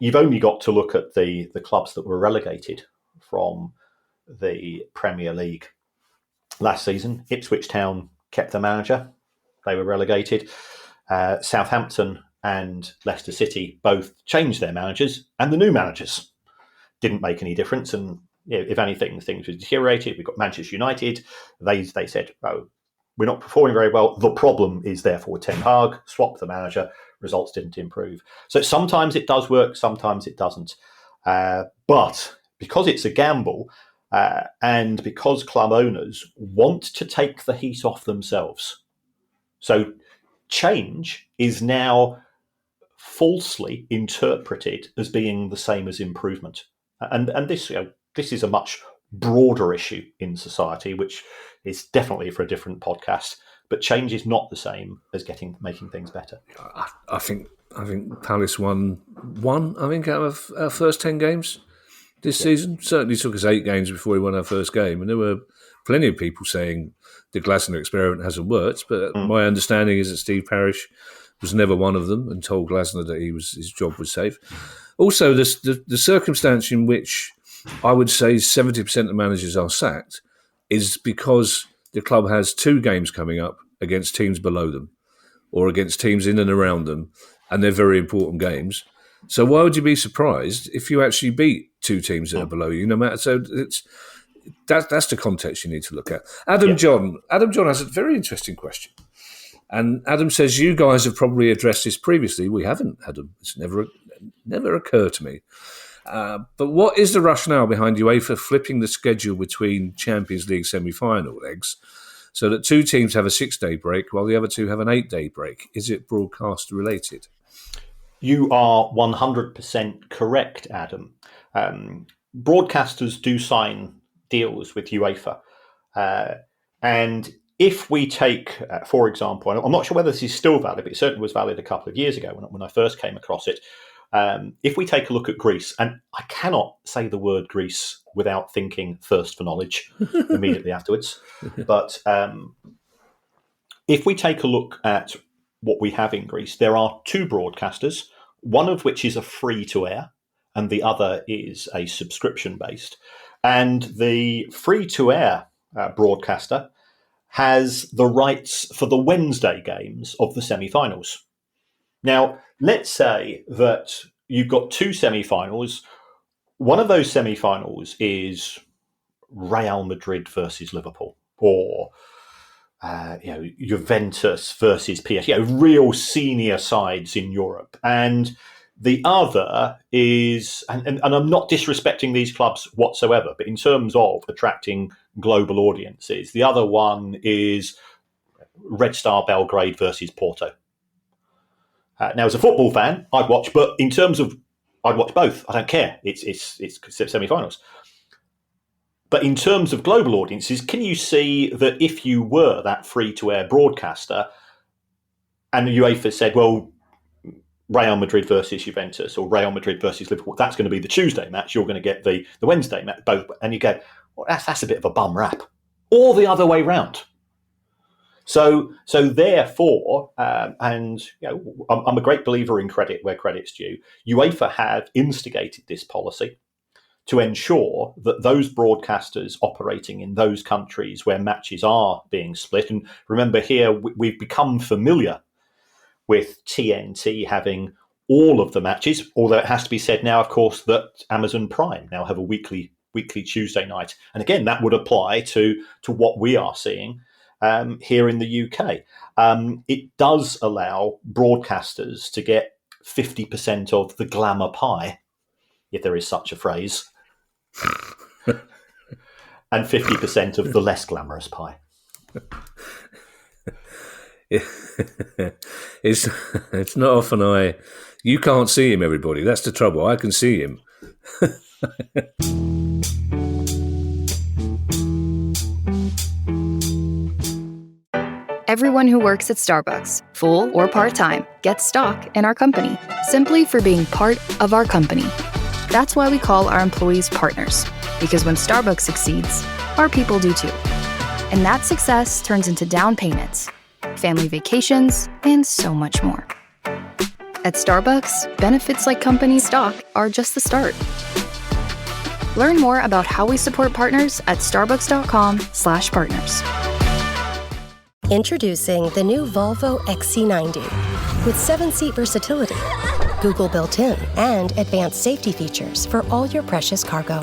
You've only got to look at the clubs that were relegated from the Premier League last season. Ipswich Town kept the manager. They were relegated. Southampton and Leicester City both changed their managers, and the new managers didn't make any difference. And if anything, things were deteriorated. We've got Manchester United. They said, "Oh, we're not performing very well. The problem is therefore Ten Hag. Swap the manager." Results didn't improve. So sometimes it does work, sometimes it doesn't. But because it's a gamble, and because club owners want to take the heat off themselves, so change is now falsely interpreted as being the same as improvement. And this is a much broader issue in society, which is definitely for a different podcast. But change is not the same as making things better. I think Palace won one. I think out of our first 10 games this season. Certainly took us 8 games before we won our first game, and there were plenty of people saying the Glasner experiment hasn't worked. But my understanding is that Steve Parish was never one of them and told Glasner that his job was safe. Also, the circumstance in which I would say 70% of managers are sacked is because the club has 2 games coming up against teams below them or against teams in and around them, and they're very important games. So why would you be surprised if you actually beat 2 teams that are below you? No matter. So that's the context you need to look at. Adam John has a very interesting question. And Adam says, you guys have probably addressed this previously. We haven't, Adam. It's never occurred to me. But what is the rationale behind UEFA flipping the schedule between Champions League semi-final legs so that 2 teams have a 6-day break while the other 2 have an 8-day break? Is it broadcast related? You are 100% correct, Adam. Broadcasters do sign deals with UEFA. And if we take, for example, I'm not sure whether this is still valid, but it certainly was valid a couple of years ago when I first came across it. If we take a look at Greece, and I cannot say the word Greece without thinking thirst for knowledge immediately afterwards, but if we take a look at what we have in Greece, there are 2 broadcasters, one of which is a free-to-air, and the other is a subscription-based. And the free-to-air broadcaster has the rights for the Wednesday games of the semi-finals. Now, let's say that you've got 2 semi-finals. One of those semi-finals is Real Madrid versus Liverpool, or Juventus versus PSG, real senior sides in Europe. And the other is, and I'm not disrespecting these clubs whatsoever, but in terms of attracting global audiences, the other one is Red Star Belgrade versus Porto. Now, as a football fan, I'd watch, but in terms of, I'd watch both. I don't care. It's semi-finals. But in terms of global audiences, can you see that if you were that free-to-air broadcaster and the UEFA said, well, Real Madrid versus Juventus or Real Madrid versus Liverpool, that's going to be the Tuesday match, you're going to get the Wednesday match, both, and you go, well, that's a bit of a bum rap. Or the other way round. So therefore, I'm a great believer in credit where credit's due. UEFA have instigated this policy to ensure that those broadcasters operating in those countries where matches are being split, and remember here, we've become familiar with TNT having all of the matches, although it has to be said now, of course, that Amazon Prime now have a weekly Tuesday night. And again, that would apply to what we are seeing here in the UK. It does allow broadcasters to get 50% of the glamour pie, if there is such a phrase, and 50% of the less glamorous pie. It's not often you can't see him, everybody. That's the trouble. I can see him. Everyone who works at Starbucks, full or part-time, gets stock in our company, simply for being part of our company. That's why we call our employees partners, because when Starbucks succeeds, our people do too. And that success turns into down payments, family vacations, and so much more. At Starbucks, benefits like company stock are just the start. Learn more about how we support partners at starbucks.com/partners. Introducing the new Volvo XC90 with 7-seat versatility, Google built-in, and advanced safety features for all your precious cargo.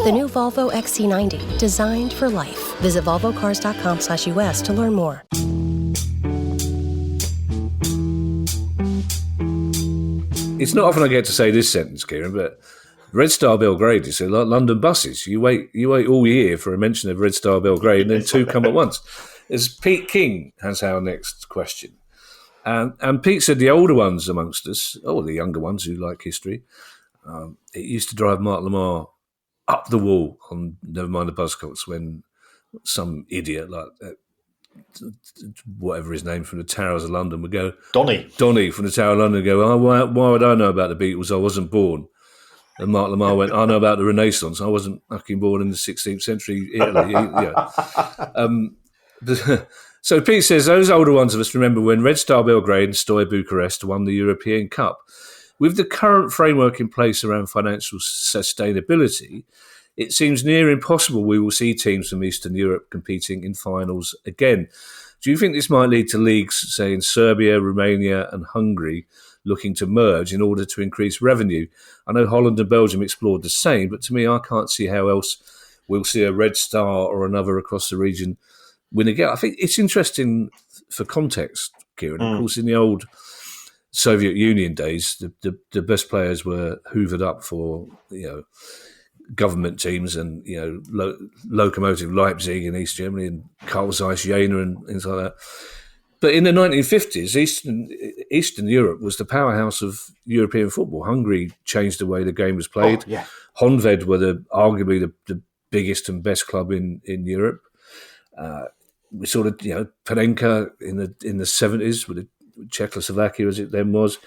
The new Volvo XC90, designed for life. Visit volvocars.com/US to learn more. It's not often I get to say this sentence, Kieran, but Red Star Belgrade is like London buses. You wait all year for a mention of Red Star Belgrade, and then 2 come at once. As Pete King has our next question. And Pete said the older ones amongst us, or the younger ones who like history, it used to drive Mark Lamar up the wall on never mind the Buzzcocks when some idiot like whatever his name from the Towers of London would go, Donny from the Tower of London would go, oh, why would I know about the Beatles? I wasn't born. And Mark Lamar went, I know about the Renaissance. I wasn't fucking born in the 16th century Italy. So Pete says, those older ones of us remember when Red Star Belgrade and Stoy Bucharest won the European Cup. With the current framework in place around financial sustainability, it seems near impossible we will see teams from Eastern Europe competing in finals again. Do you think this might lead to leagues, say, in Serbia, Romania and Hungary, looking to merge in order to increase revenue? I know Holland and Belgium explored the same, but to me, I can't see how else we'll see a Red Star or another across the region win again. I think it's interesting for context, Kieran. Of course, in the old Soviet Union days, the best players were hoovered up for, government teams and, Lokomotiv Leipzig in East Germany and Carl Zeiss Jena and things like that. But in the 1950s, Eastern Europe was the powerhouse of European football. Hungary changed the way the game was played. Oh, yeah. Honved were arguably the biggest and best club in Europe. We sort of, Panenka in the 70s with Czechoslovakia as it then was,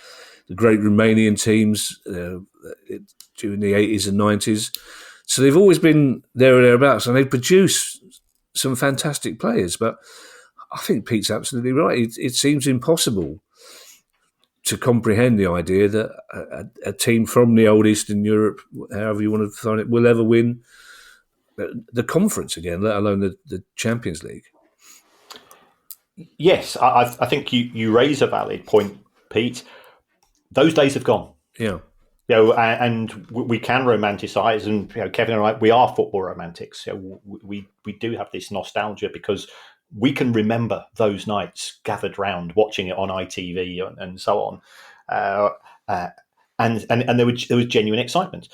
the great Romanian teams during the 80s and 90s. So they've always been there or thereabouts, and they produce some fantastic players. But I think Pete's absolutely right. It seems impossible to comprehend the idea that a team from the old Eastern Europe, however you want to define it, will ever win the conference again, let alone the Champions League. Yes, I think you raise a valid point, Pete. Those days have gone. Yeah. And we can romanticize, and Kevin and I, we are football romantics. We do have this nostalgia because we can remember those nights gathered round watching it on ITV and so on, and there was genuine excitement.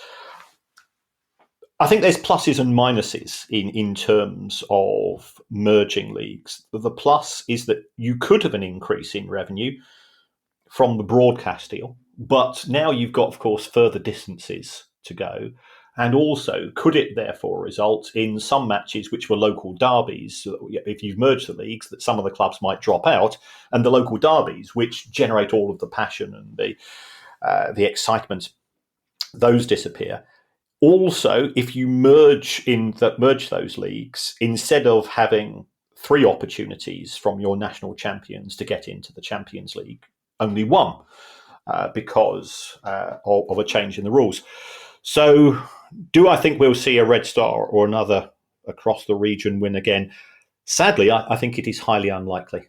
I think there's pluses and minuses in terms of merging leagues. The plus is that you could have an increase in revenue from the broadcast deal, but now you've got, of course, further distances to go. And also, could it therefore result in some matches which were local derbies, if you've merged the leagues, that some of the clubs might drop out, and the local derbies, which generate all of the passion and the excitement, those disappear. Also, if you merge those leagues, instead of having 3 opportunities from your national champions to get into the Champions League, only 1 because of a change in the rules. So, do I think we'll see a Red Star or another across the region win again? Sadly, I think it is highly unlikely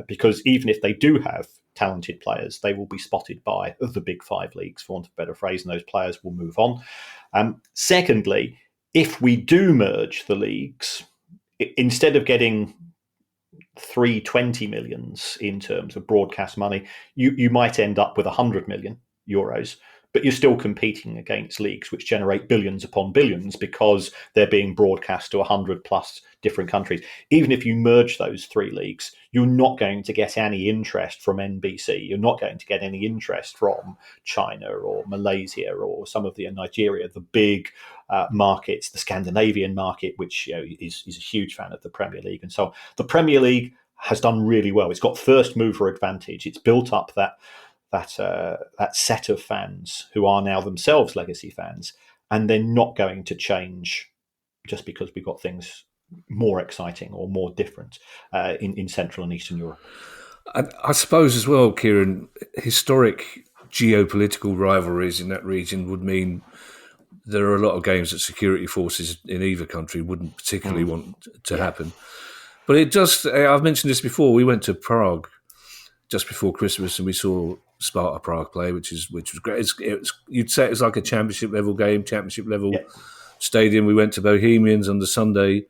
because even if they do have talented players, they will be spotted by the big 5 leagues, for want of a better phrase, and those players will move on. Secondly, if we do merge the leagues, instead of getting 320 millions in terms of broadcast money, you might end up with 100 million euros, but you're still competing against leagues which generate billions upon billions because they're being broadcast to 100 plus different countries. Even if you merge those 3 leagues, you're not going to get any interest from NBC. You're not going to get any interest from China or Malaysia or some of the Nigeria, the big markets, the Scandinavian market, which is a huge fan of the Premier League. And so the Premier League has done really well. It's got first mover advantage. It's built up that set of fans who are now themselves legacy fans, and they're not going to change just because we've got things more exciting or more different in Central and Eastern Europe. I suppose as well, Kieran, historic geopolitical rivalries in that region would mean there are a lot of games that security forces in either country wouldn't particularly want to happen. But it just, I've mentioned this before, we went to Prague just before Christmas and we saw Sparta Prague play, which was great. You'd say it was like a championship level stadium. We went to Bohemians on the Sunday,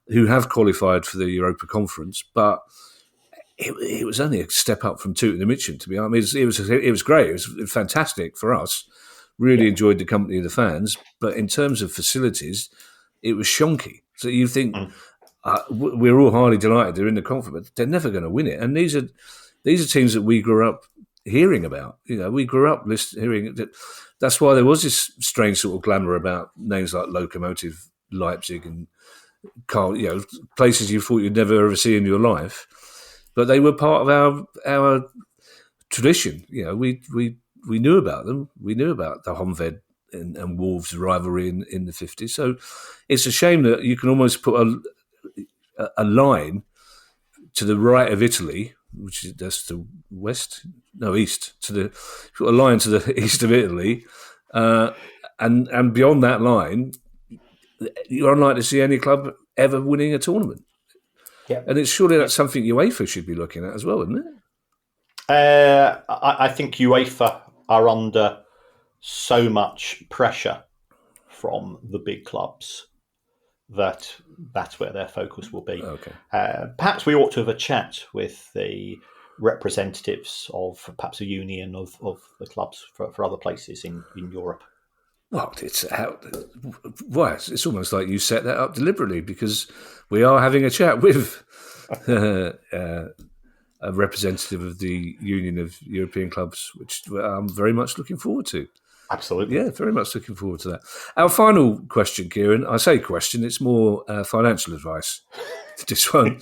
who have qualified for the Europa Conference, but it was only a step up from Tooting and Mitcham, to be honest. It was great. It was fantastic for us. Really enjoyed the company of the fans, but in terms of facilities, it was shonky. So you think we're all highly delighted they're in the conference, but they're never going to win it. And these are These are teams that we grew up hearing about. We grew up hearing that. That's why there was this strange sort of glamour about names like Lokomotiv Leipzig and Carl, places you thought you'd never ever see in your life, but they were part of our tradition. We knew about them. We knew about the Honved and Wolves rivalry in the 50s. So it's a shame that you can almost put a line to the right of Italy, that's the east, put a line to the east of Italy, and beyond that line, you're unlikely to see any club ever winning a tournament. Yeah. And surely that's something UEFA should be looking at as well, isn't it? I think UEFA are under so much pressure from the big clubs that's where their focus will be. Okay. Perhaps we ought to have a chat with the representatives of perhaps a union of the clubs for other places in Europe. Well, it's almost like you set that up deliberately, because we are having a chat with a representative of the Union of European Clubs, which I'm very much looking forward to. Absolutely. Yeah, very much looking forward to that. Our final question, Kieran, I say question, it's more financial advice. This one,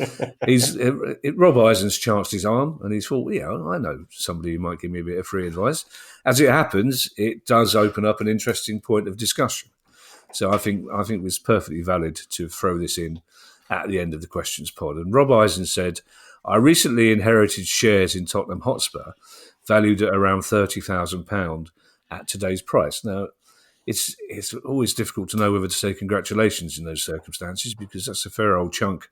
Rob Eisen's chanced his arm and he's thought, I know somebody who might give me a bit of free advice. As it happens, it does open up an interesting point of discussion. So I think it was perfectly valid to throw this in at the end of the questions pod. And Rob Eisen said, I recently inherited shares in Tottenham Hotspur valued at around £30,000 at today's price. Now, it's always difficult to know whether to say congratulations in those circumstances, because that's a fair old chunk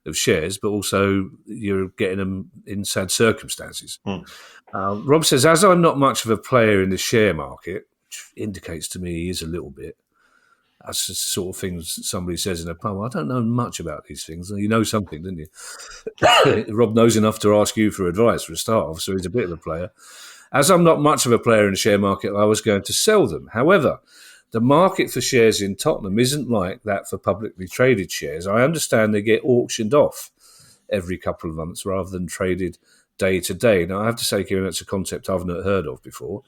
of shares, but also you're getting them in sad circumstances. Rob says, as I'm not much of a player in the share market, which indicates to me he is a little bit, that's the sort of things somebody says in a pub. I don't know much about these things. You know something, didn't you? Rob knows enough to ask you for advice for a start off, so he's a bit of a player. As I'm not much of a player in the share market, I was going to sell them. However, the market for shares in Tottenham isn't like that for publicly traded shares. I understand they get auctioned off every couple of months rather than traded day to day. Now, I have to say, Kieran, that's a concept I've not heard of before.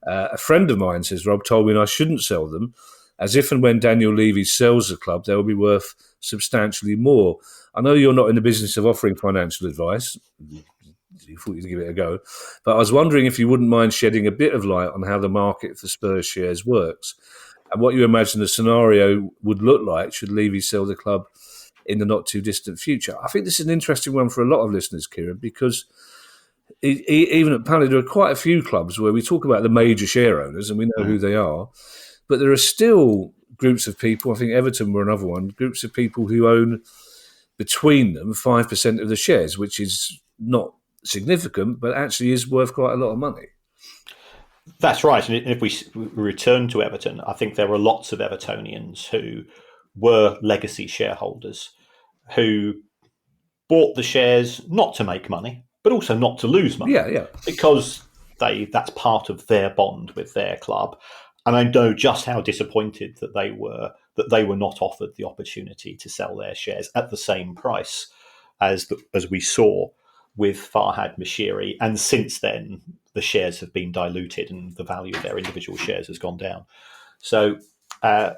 A friend of mine, says Rob, told me I shouldn't sell them, as if and when Daniel Levy sells the club, they'll be worth substantially more. I know you're not in the business of offering financial advice. You thought you'd give it a go. But I was wondering if you wouldn't mind shedding a bit of light on how the market for Spurs shares works and what you imagine the scenario would look like should Levy sell the club in the not-too-distant future. I think this is an interesting one for a lot of listeners, Kieran, because even at Pally, there are quite a few clubs where we talk about the major share owners and we know who they are, but there are still groups of people, I think Everton were another one, groups of people who own between them 5% of the shares, which is not significant, but actually is worth quite a lot of money. That's right. And if we return to Everton, I think there were lots of Evertonians who were legacy shareholders who bought the shares not to make money, but also not to lose money. Yeah. Because that's part of their bond with their club. And I know just how disappointed that they were not offered the opportunity to sell their shares at the same price as we saw with Farhad Moshiri. And since then, the shares have been diluted and the value of their individual shares has gone down. So I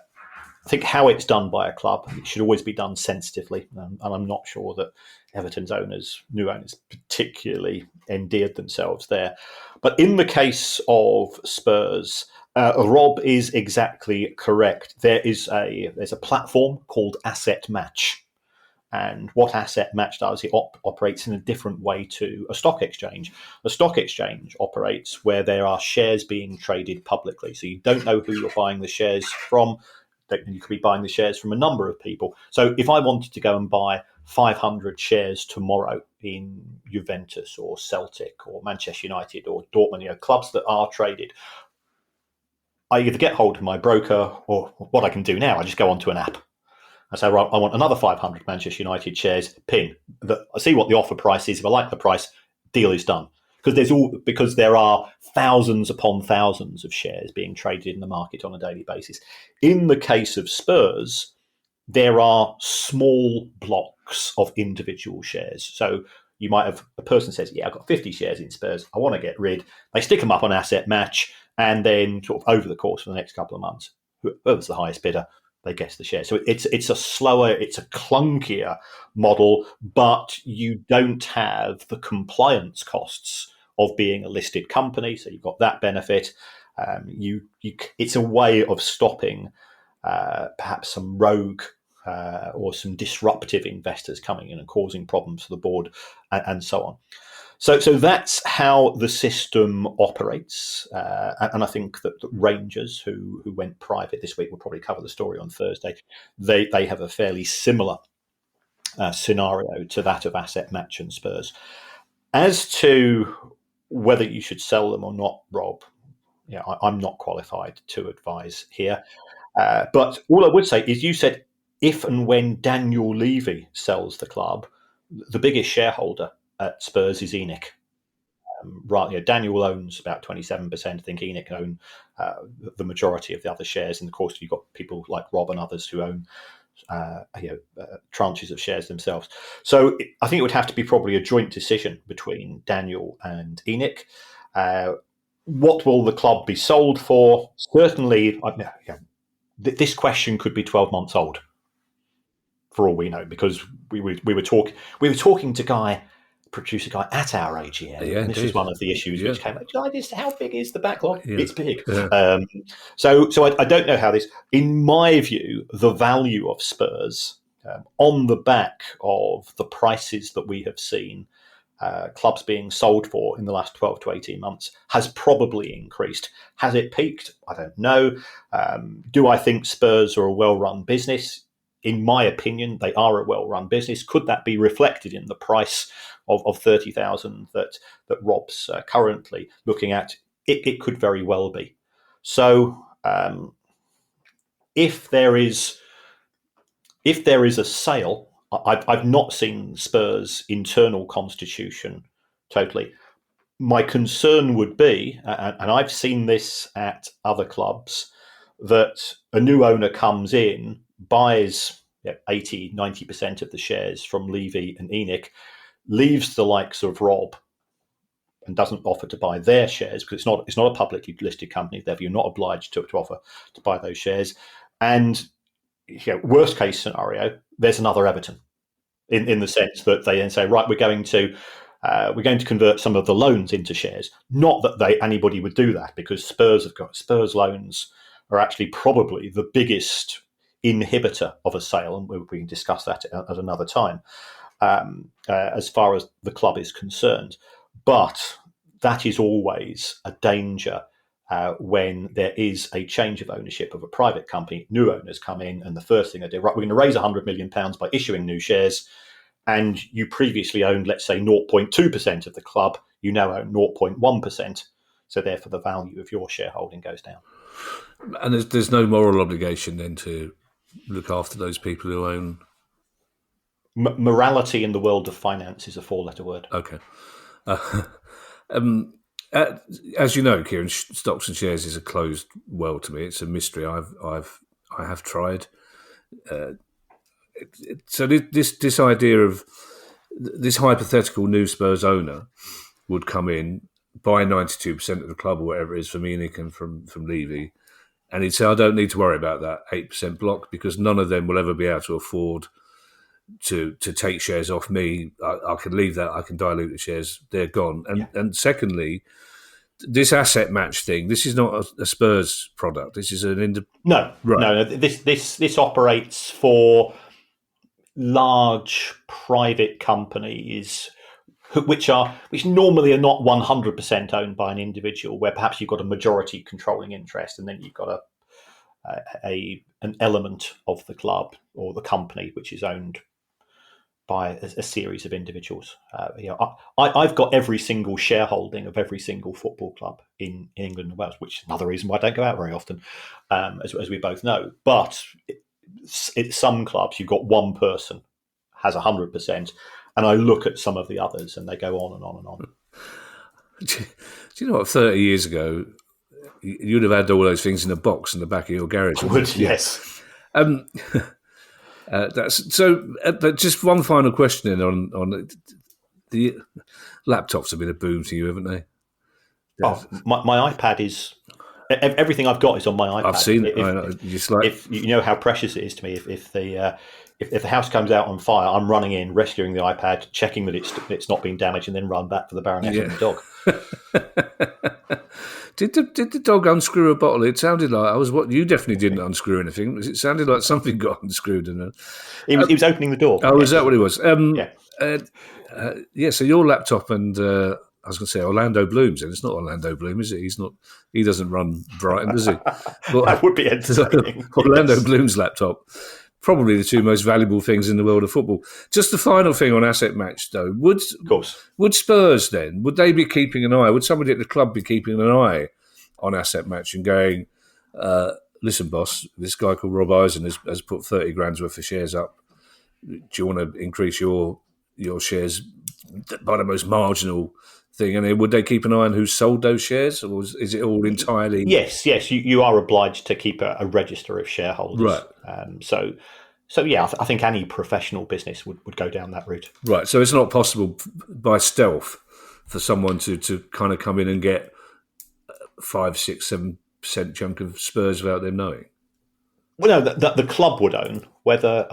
think how it's done by a club, it should always be done sensitively. And I'm not sure that Everton's new owners particularly endeared themselves there. But in the case of Spurs, Rob is exactly correct. There's a platform called Asset Match. And what Asset Match does, it operates in a different way to a stock exchange. A stock exchange operates where there are shares being traded publicly. So you don't know who you're buying the shares from. You could be buying the shares from a number of people. So if I wanted to go and buy 500 shares tomorrow in Juventus or Celtic or Manchester United or Dortmund, clubs that are traded, I either get hold of my broker, or what I can do now, I just go onto an app. I say, right, I want another 500 Manchester United shares, ping. I see what the offer price is. If I like the price, deal is done. Because there are thousands upon thousands of shares being traded in the market on a daily basis. In the case of Spurs, there are small blocks of individual shares. So you might have a person says, yeah, I've got 50 shares in Spurs, I want to get rid. They stick them up on asset match, and then sort of over the course of the next couple of months, whoever's the highest bidder, they guess the share. So it's a slower, it's a clunkier model, but you don't have the compliance costs of being a listed company. So you've got that benefit. It's a way of stopping perhaps some rogue or some disruptive investors coming in and causing problems for the board and so on. So that's how the system operates. And I think that Rangers, who went private this week, will probably cover the story on Thursday. They have a fairly similar scenario to that of Asset Match and Spurs. As to whether you should sell them or not, Rob, I'm not qualified to advise here. But all I would say is, you said if and when Daniel Levy sells the club, the biggest shareholder at Spurs is ENIC. Right, Daniel owns about 27%. I think ENIC own the majority of the other shares. And of course, you've got people like Rob and others who own tranches of shares themselves. So I think it would have to be probably a joint decision between Daniel and ENIC. What will the club be sold for? Certainly, this question could be 12 months old, for all we know, because we were talking to producer guy at our AGM. Yeah, and this is one of the issues which came up. How big is the backlog? Yeah. It's big. Yeah. So I don't know how this. In my view, the value of Spurs on the back of the prices that we have seen clubs being sold for in the last 12 to 18 months has probably increased. Has it peaked? I don't know. Do I think Spurs are a well-run business? In my opinion, they are a well-run business. Could that be reflected in the price of 30,000 that Rob's currently looking at? It could very well be. So if there is a sale, I've not seen Spurs' internal constitution totally. My concern would be, and I've seen this at other clubs, that a new owner comes in, buys 80, 90% of the shares from Levy and ENIC, leaves the likes of Rob and doesn't offer to buy their shares, because it's not a publicly listed company, therefore you're not obliged to offer to buy those shares. And worst case scenario, there's another Everton, in the sense that they then say, right, we're going to convert some of the loans into shares. Not that anybody would do that, because Spurs loans are actually probably the biggest inhibitor of a sale, and we can discuss that at another time, as far as the club is concerned. But that is always a danger when there is a change of ownership of a private company. New owners come in, and the first thing they do, right, we're going to raise £100 million by issuing new shares, and you previously owned, let's say, 0.2% of the club, you now own 0.1%, so therefore the value of your shareholding goes down. And there's no moral obligation then to look after those people who own? Morality in the world of finance is a four-letter word. Okay. As you know, Kieran, stocks and shares is a closed world to me. It's a mystery. I have tried. So this idea of this hypothetical new Spurs owner would come in, buy 92% of the club or whatever it is from ENIC and from Levy, and he'd say, I don't need to worry about that 8% block, because none of them will ever be able to afford to take shares off me. I can leave that. I can dilute the shares. They're gone. And secondly, this asset match thing, this is not a Spurs product. This is an No. This operates for large private companies which normally are not 100% owned by an individual, where perhaps you've got a majority controlling interest, and then you've got an element of the club or the company which is owned by a series of individuals. I've got every single shareholding of every single football club in England and Wales, which is another reason why I don't go out very often, as we both know. But at some clubs, you've got one person has 100%, and I look at some of the others, and they go on and on and on. Do you know what? 30 years ago, you'd have had all those things in a box in the back of your garage. I would, yes. That's so. But just one final question then on The laptops have been a boom to you, haven't they? Oh, my iPad is... Everything I've got is on my iPad. I've seen it. If you know how precious it is to me, if the house comes out on fire, I'm running in, rescuing the iPad, checking that it's not been damaged, and then run back for the Baroness and the dog. Did the dog unscrew a bottle? It sounded like you definitely didn't unscrew anything. It sounded like something got unscrewed. He was opening the door. Oh, is that what it was? So your laptop and I was going to say Orlando Bloom's, and it's not Orlando Bloom, is it? He doesn't run Brighton, does he? But, that would be entertaining. Orlando Bloom's laptop, probably the two most valuable things in the world of football. Just the final thing on Asset Match, though. Would Spurs then, would they be keeping an eye? Would somebody at the club be keeping an eye on Asset Match and going, listen, boss, this guy called Rob Eisen has put 30 grand's worth of shares up. Do you want to increase your shares by the most marginal thing? And then would they keep an eye on who sold those shares, or is it all entirely? Yes. You are obliged to keep a register of shareholders. Right. So yeah, I think any professional business would go down that route. Right. So it's not possible by stealth for someone to kind of come in and get 5, 6, 7% chunk of Spurs without them knowing. Well, no, the club would own. Whether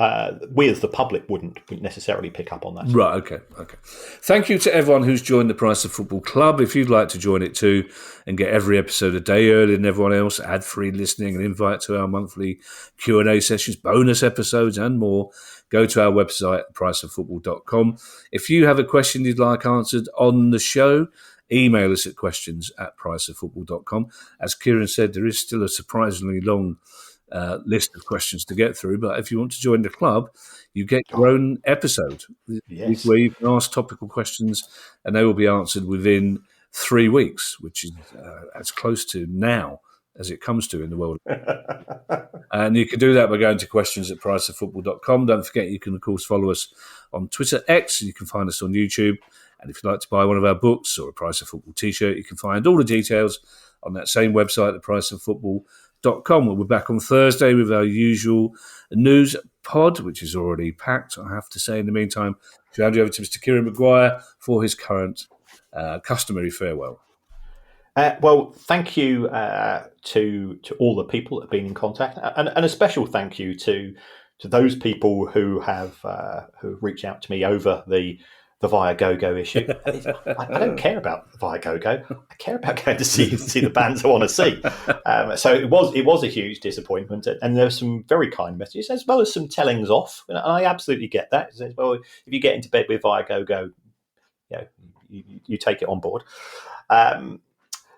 we as the public wouldn't necessarily pick up on that. Right, okay. Thank you to everyone who's joined the Price of Football Club. If you'd like to join it too and get every episode a day earlier than everyone else, ad-free listening and invite to our monthly Q&A sessions, bonus episodes and more, go to our website, priceoffootball.com. If you have a question you'd like answered on the show, email us at questions@priceoffootball.com. As Kieran said, there is still a surprisingly long list of questions to get through, but if you want to join the club, you get your own episode where you can ask topical questions and they will be answered within 3 weeks, which is as close to now as it comes to in the world. And you can do that by going to questions@priceoffootball.com. Don't forget, you can of course follow us on Twitter, X, and you can find us on YouTube. And if you'd like to buy one of our books or a Price of Football t-shirt, you can find all the details on that same website, thepriceoffootball.com. We'll be back on Thursday with our usual news pod, which is already packed, I have to say. In the meantime, to hand you over to Mr. Kieran Maguire for his current customary farewell. Well, thank you to all the people that have been in contact, and a special thank you to those people who have reached out to me over the Viagogo issue. I don't care about Viagogo. I care about going to see the bands I want to see. So it was a huge disappointment, and there were some very kind messages as well as some tellings off. And I absolutely get that. Well, if you get into bed with Viagogo, you take it on board.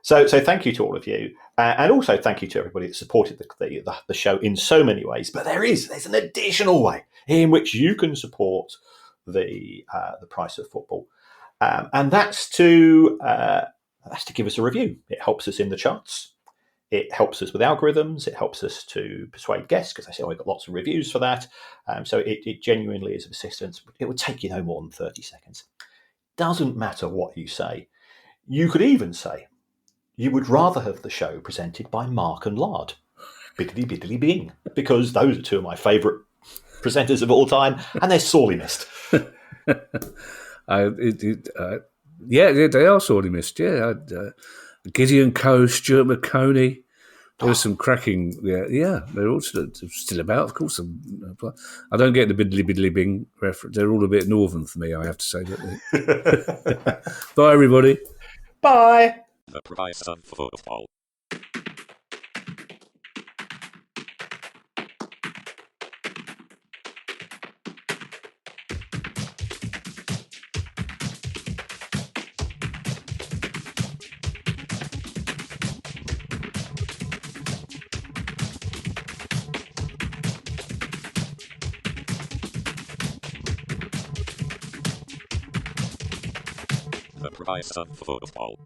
So thank you to all of you, and also thank you to everybody that supported the show in so many ways. But there's an additional way in which you can support the Price of Football, and that's to give us a review. It helps us in the charts. It helps us with algorithms. It helps us to persuade guests, because I say I've got lots of reviews for that. So it genuinely is of assistance. It would take you no more than 30 seconds. Doesn't matter what you say. You could even say you would rather have the show presented by Mark and Lard, biddly biddly bing, because those are two of my favourite presenters of all time, and they're sorely missed. Yeah, they are sorely missed. Yeah, Gideon Coe, Stuart McConey. There was some cracking. Yeah, they're all still about. Of course, I don't get the biddly biddly bing reference. They're all a bit northern for me, I have to say. Bye, everybody. Bye. The Price of Football. The Price of Football.